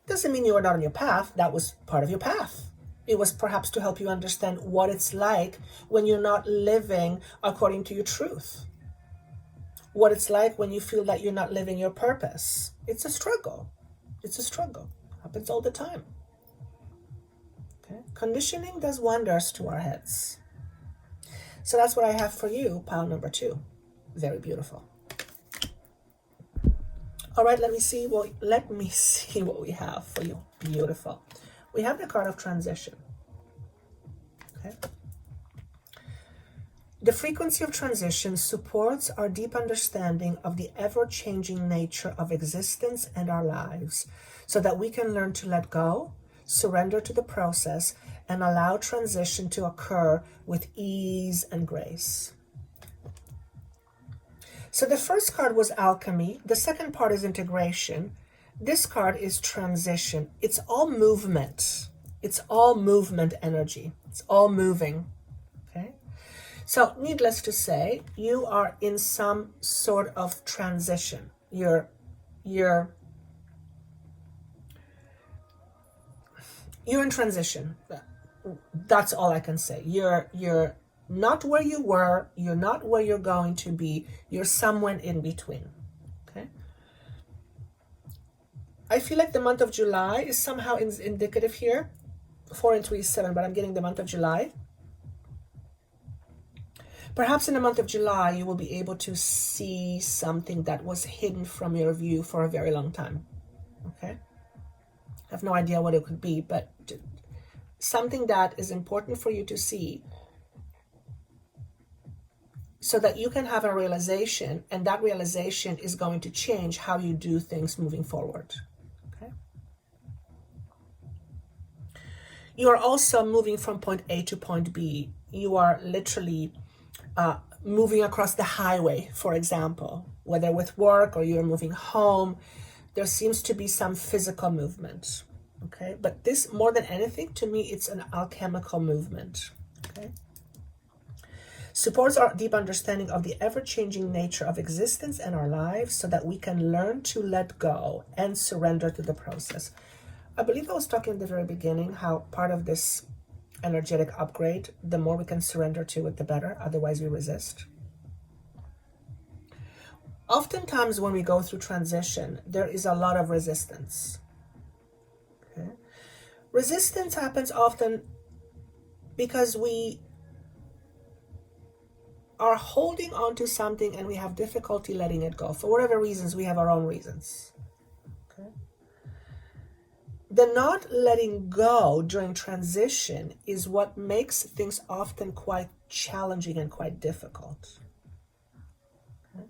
Doesn't mean you are not on your path. That was part of your path. It was perhaps to help you understand what it's like when you're not living according to your truth. What it's like when you feel that you're not living your purpose. It's a struggle. It's a struggle. Happens all the time. Okay? Conditioning does wonders to our heads. So that's what I have for you, pile number 2. Very beautiful. All right, let me see what we have for you. Beautiful. We have the card of transition. Okay. The frequency of transition supports our deep understanding of the ever-changing nature of existence and our lives, so that we can learn to let go, surrender to the process, and allow transition to occur with ease and grace. So the first card was alchemy. The second part is integration. This card is transition. It's all movement. It's all movement energy. It's all moving. Okay. So needless to say, you are in some sort of transition. You're in transition. That's all I can say. You're not where you were, you're not where you're going to be, you're somewhere in between. Okay? I feel like the month of July is somehow indicative here. 4 and 3 is 7, but I'm getting the month of July. Perhaps in the month of July, you will be able to see something that was hidden from your view for a very long time. Okay? I have no idea what it could be, but something that is important for you to see, so that you can have a realization, and that realization is going to change how you do things moving forward. Okay? You are also moving from point A to point B. You are literally moving across the highway, for example, whether with work or you're moving home. There seems to be some physical movement. Okay? But this, more than anything, to me, it's an alchemical movement. Okay? Supports our deep understanding of the ever-changing nature of existence and our lives, so that we can learn to let go and surrender to the process. I believe I was talking at the very beginning how part of this energetic upgrade, the more we can surrender to it, the better. Otherwise, we resist. Oftentimes, when we go through transition, there is a lot of resistance. Okay? Resistance happens often because we are holding on to something and we have difficulty letting it go. For whatever reasons, we have our own reasons. Okay? The not letting go during transition is what makes things often quite challenging and quite difficult. Okay?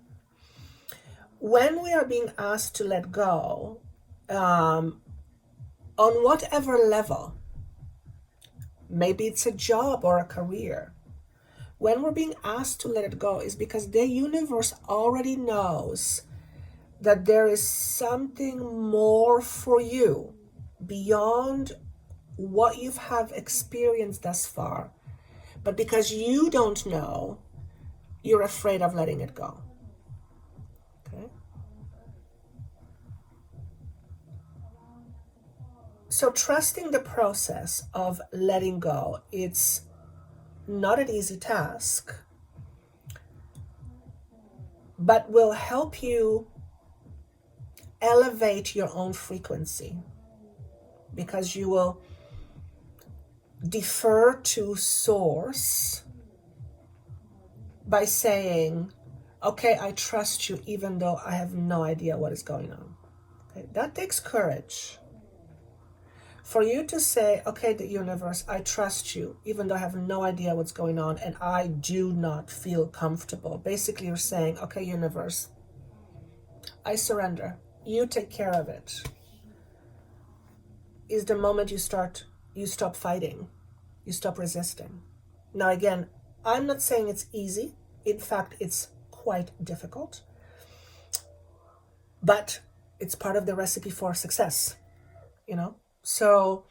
When we are being asked to let go, on whatever level, maybe it's a job or a career, when we're being asked to let it go, is because the universe already knows that there is something more for you beyond what you have experienced thus far. But because you don't know, you're afraid of letting it go. Okay? So trusting the process of letting go, it's not an easy task, but will help you elevate your own frequency, because you will defer to source by saying, Okay, I trust you even though I have no idea what is going on. Okay, that takes courage. For you to say, okay, the universe, I trust you, even though I have no idea what's going on and I do not feel comfortable. Basically, you're saying, okay, universe, I surrender. You take care of it. Is the moment you stop fighting, you stop resisting. Now, again, I'm not saying it's easy. In fact, it's quite difficult. But it's part of the recipe for success, you know? So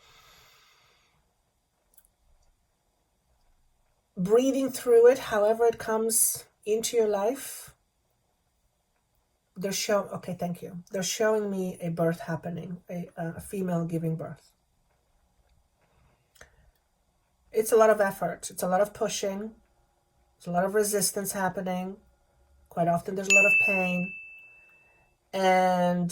breathing through it, however it comes into your life, okay, thank you. They're showing me a birth happening, a female giving birth. It's a lot of effort. It's a lot of pushing. There's a lot of resistance happening. Quite often there's a lot of pain. And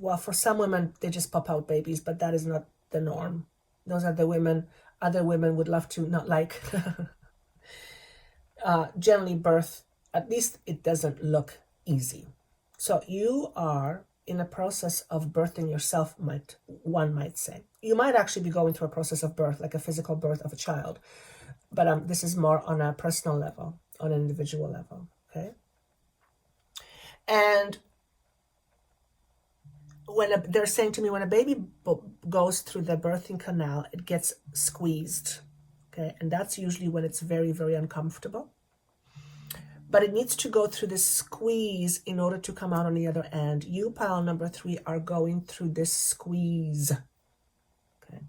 well, for some women, they just pop out babies, but that is not the norm. Those are the women, other women would love to not like. Generally birth, at least it doesn't look easy. So you are in a process of birthing yourself, one might say. You might actually be going through a process of birth, like a physical birth of a child. But this is more on a personal level, on an individual level, okay? And they're saying to me, when a baby goes through the birthing canal, it gets squeezed, okay? And that's usually when it's very, very uncomfortable. But it needs to go through this squeeze in order to come out on the other end. You, pile number 3, are going through this squeeze, okay?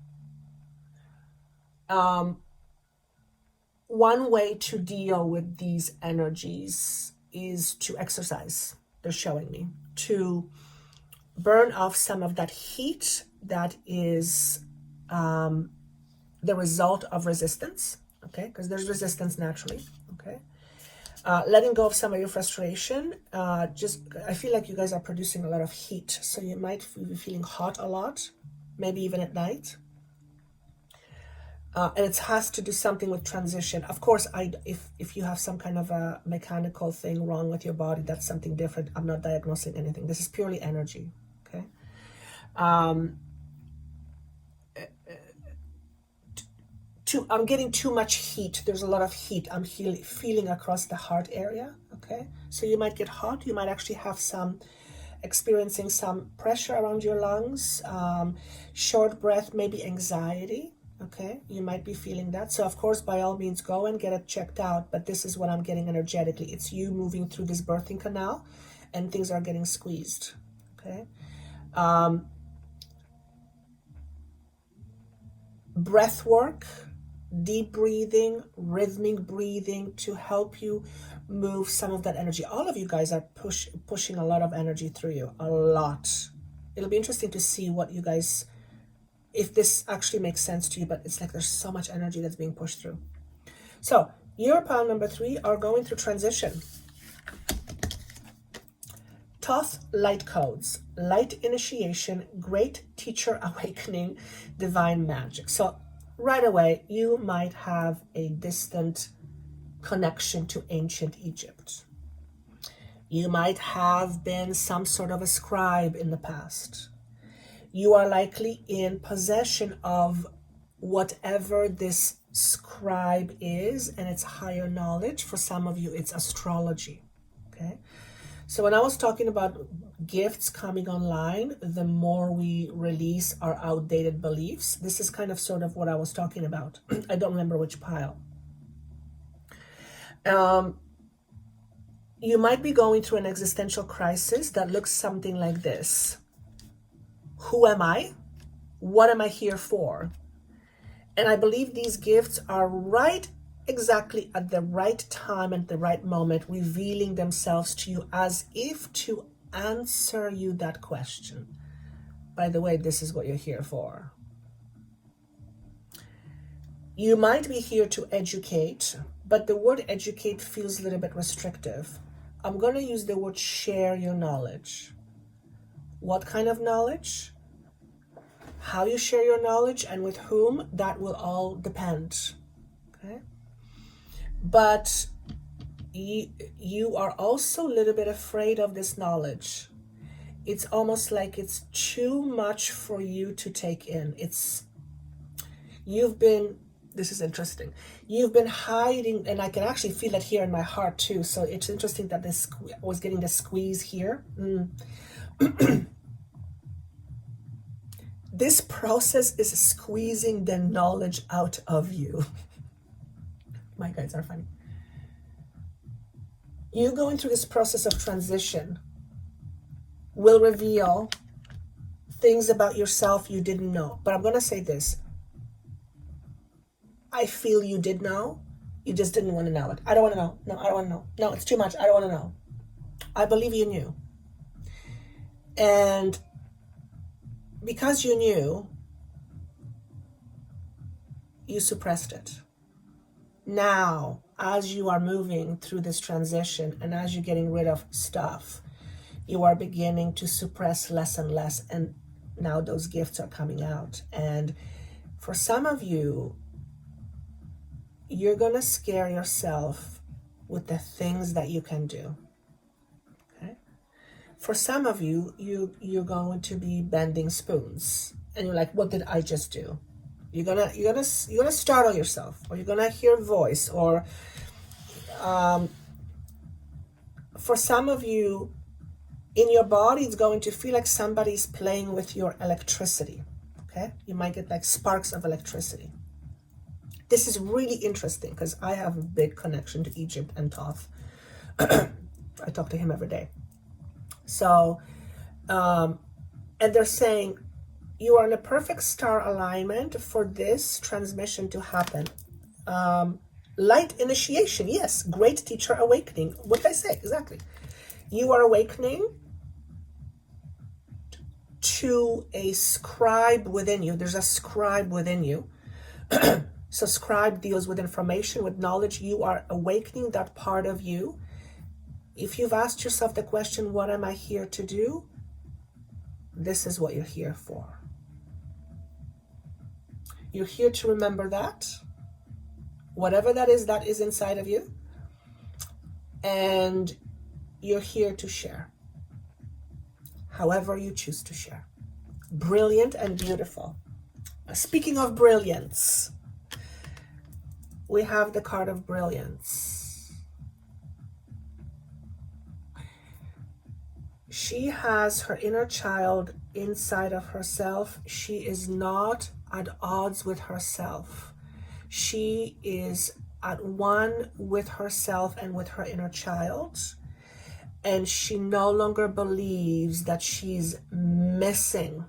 One way to deal with these energies is to exercise, they're showing me, to burn off some of that heat that is the result of resistance, okay? Because there's resistance naturally, okay? Letting go of some of your frustration. I feel like you guys are producing a lot of heat, so you might be feeling hot a lot, maybe even at night. And it has to do something with transition. Of course, if you have some kind of a mechanical thing wrong with your body, that's something different. I'm not diagnosing anything. This is purely energy, okay? I'm getting too much heat. There's a lot of heat I'm feeling across the heart area, okay? So you might get hot. You might actually have experiencing some pressure around your lungs, short breath, maybe anxiety, okay? You might be feeling that. So of course, by all means, go and get it checked out. But this is what I'm getting energetically. It's you moving through this birthing canal and things are getting squeezed, okay? Breath work, deep breathing, rhythmic breathing to help you move some of that energy. All of you guys are pushing a lot of energy through you, a lot. It'll be interesting to see what you guys, if this actually makes sense to you, but it's like there's so much energy that's being pushed through. So your pile number 3 are going through transition. Thoth light codes, light initiation, great teacher awakening, divine magic. So right away, you might have a distant connection to ancient Egypt. You might have been some sort of a scribe in the past. You are likely in possession of whatever this scribe is, and it's higher knowledge. For some of you, it's astrology, okay? So when I was talking about gifts coming online, the more we release our outdated beliefs, this is kind of sort of what I was talking about. I don't remember which pile. You might be going through an existential crisis that looks something like this. Who am I? What am I here for? And I believe these gifts are exactly at the right time and the right moment, revealing themselves to you as if to answer you that question. By the way, this is what you're here for. You might be here to educate, but the word educate feels a little bit restrictive. I'm going to use the word share your knowledge. What kind of knowledge? How you share your knowledge and with whom, that will all depend. Okay? But you are also a little bit afraid of this knowledge. It's almost like it's too much for you to take in. This is interesting. You've been hiding, and I can actually feel it here in my heart too. So it's interesting that this was getting the squeeze here. This process is squeezing the knowledge out of you. My guys are funny. You going through this process of transition will reveal things about yourself you didn't know. But I'm going to say this. I feel you did know. You just didn't want to know it. I don't want to know. No, I don't want to know. No, it's too much. I don't want to know. I believe you knew. And because you knew, you suppressed it. Now, as you are moving through this transition and as you're getting rid of stuff, you are beginning to suppress less and less, and now those gifts are coming out. And for some of you, you're going to scare yourself with the things that you can do. Okay? For some of you, you're going to be bending spoons, and you're like, what did I just do? You're gonna startle yourself, or you're gonna hear a voice, or for some of you, in your body, it's going to feel like somebody's playing with your electricity. Okay, you might get like sparks of electricity. This is really interesting because I have a big connection to Egypt and Thoth. I talk to him every day. So, and they're saying, you are in a perfect star alignment for this transmission to happen. Light initiation, yes. Great teacher awakening. What did I say? Exactly. You are awakening to a scribe within you. There's a scribe within you. So scribe deals with information, with knowledge. You are awakening that part of you. If you've asked yourself the question, what am I here to do? This is what you're here for. You're here to remember that. Whatever that is inside of you. And you're here to share. However you choose to share. Brilliant and beautiful. Speaking of brilliance, we have the card of brilliance. She has her inner child inside of herself. She is not at odds with herself. She is at one with herself and with her inner child. And she no longer believes that she's missing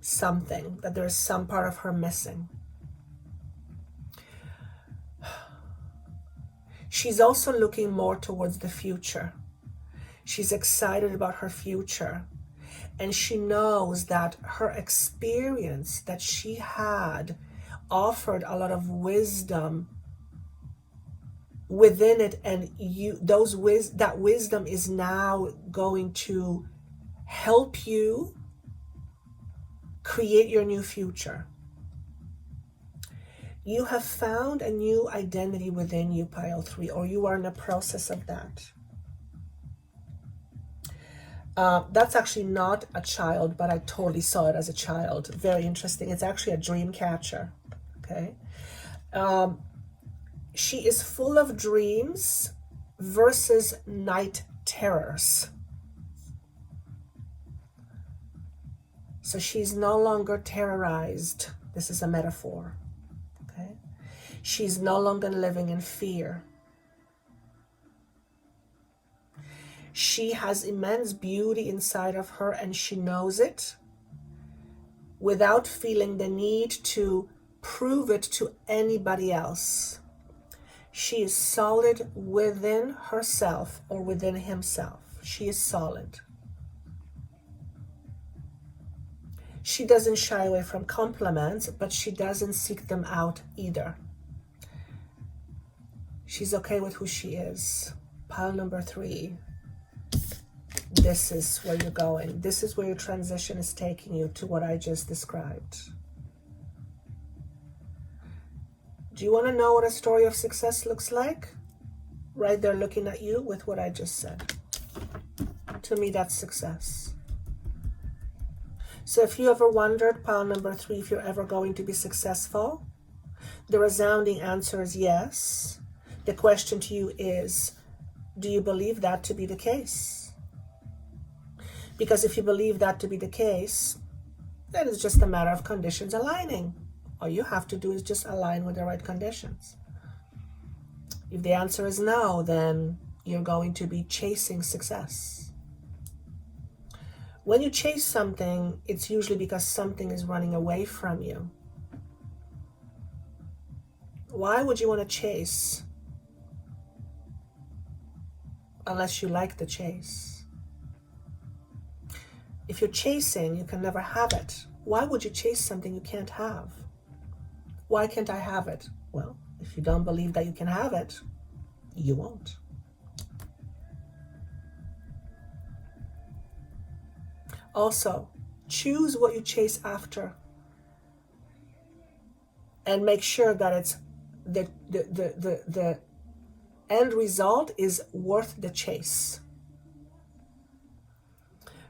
something, that there's some part of her missing. She's also looking more towards the future. She's excited about her future. And she knows that her experience that she had offered a lot of wisdom within it, and that wisdom is now going to help you create your new future. You have found a new identity within you, pile 3, or you are in the process of that. That's actually not a child, but I totally saw it as a child. Very interesting. It's actually a dream catcher. Okay. She is full of dreams versus night terrors. So she's no longer terrorized. This is a metaphor. Okay. She's no longer living in fear. She has immense beauty inside of her, and she knows it without feeling the need to prove it to anybody else. She is solid within herself or within himself. She is solid. She doesn't shy away from compliments, but she doesn't seek them out either. She's okay with who she is. Pile number 3. This is where you're going. This is where your transition is taking you, to what I just described. Do you want to know what a story of success looks like? right there looking at you with what I just said. To me, that's success. So if you ever wondered, pile number 3, if you're ever going to be successful, the resounding answer is yes. The question to you is, do you believe that to be the case? Because if you believe that to be the case, then it's just a matter of conditions aligning. All you have to do is just align with the right conditions. If the answer is no, then you're going to be chasing success. When you chase something, it's usually because something is running away from you. Why would you want to chase unless you like the chase? If you're chasing, you can never have it. Why would you chase something you can't have? Why can't I have it? Well, if you don't believe that you can have it, you won't. Also, choose what you chase after and make sure that it's the end result is worth the chase.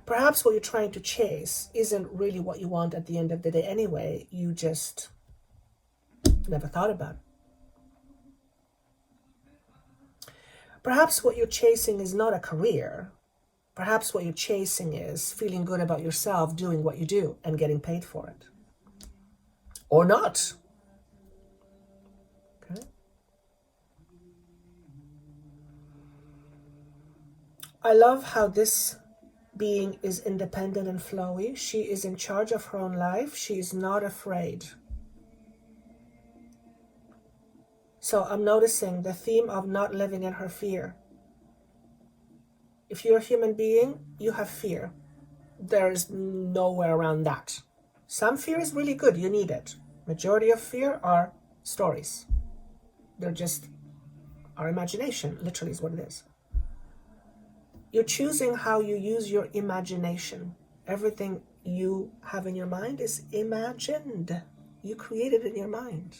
Perhaps what you're trying to chase isn't really what you want at the end of the day anyway. You just never thought about it. Perhaps what you're chasing is not a career. Perhaps what you're chasing is feeling good about yourself, doing what you do, and getting paid for it. Or not. Okay. I love how this being is independent and flowy. She is in charge of her own life. She is not afraid. So I'm noticing the theme of not living in her fear. If you're a human being, you have fear. There's nowhere around that. Some fear is really good. You need it. Majority of fear are stories. They're just our imagination, literally is what it is. You're choosing how you use your imagination. Everything you have in your mind is imagined. You create it in your mind.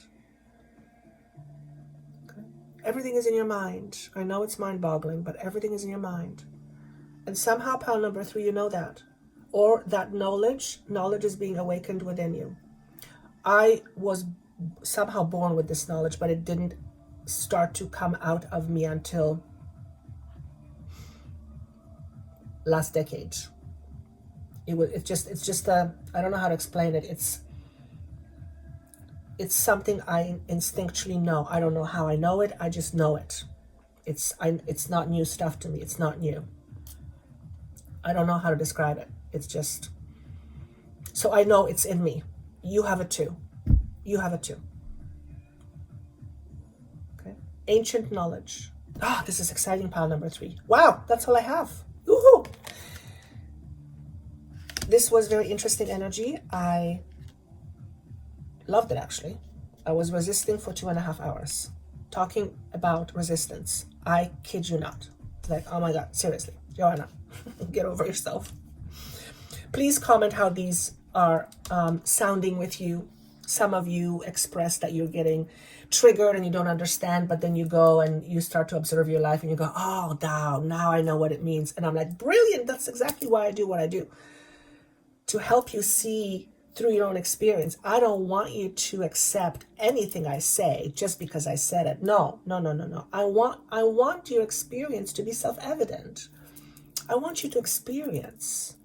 Okay? Everything is in your mind. I know it's mind-boggling, but everything is in your mind. And somehow, pile number 3, you know that. Or that knowledge is being awakened within you. I was somehow born with this knowledge, but it didn't start to come out of me until last decade. It's just I don't know how to explain it. It's something I instinctually know. I don't know how I know it. I just know it. It's not new stuff to me. It's not new. I don't know how to describe it. It's just, so I know it's in me. You have it too. You have it too. Okay. Ancient knowledge. This is exciting, pile number 3. Wow, that's all I have. Woohoo! This was very interesting energy. I loved it, actually. I was resisting for 2.5 hours. Talking about resistance. I kid you not. Like, oh my God, seriously. Joanna, get over yourself. Please comment how these are sounding with you. Some of you express that you're getting triggered and you don't understand, but then you go and you start to observe your life and you go, oh, now I know what it means. And I'm like, brilliant. That's exactly why I do what I do. To help you see through your own experience. I don't want you to accept anything I say just because I said it. No. I want your experience to be self-evident. I want you to experience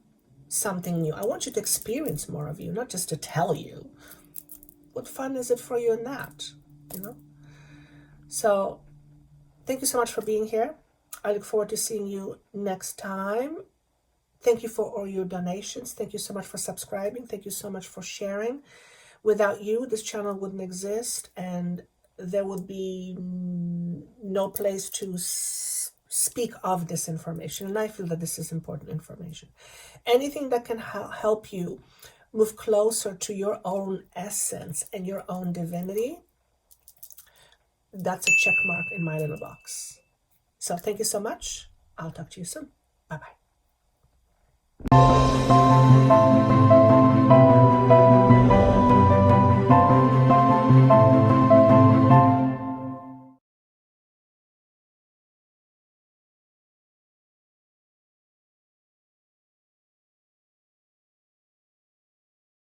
something new. I want you to experience more of you, not just to tell you. What fun is it for you in that, you know? So thank you so much for being here. I look forward to seeing you next time. Thank you for all your donations. Thank you so much for subscribing. Thank you so much for sharing. Without you, this channel wouldn't exist, and there would be no place to speak of this information. And I feel that this is important information. Anything that can help you move closer to your own essence and your own divinity, that's a check mark in my little box. So thank you so much. I'll talk to you soon. Bye-bye.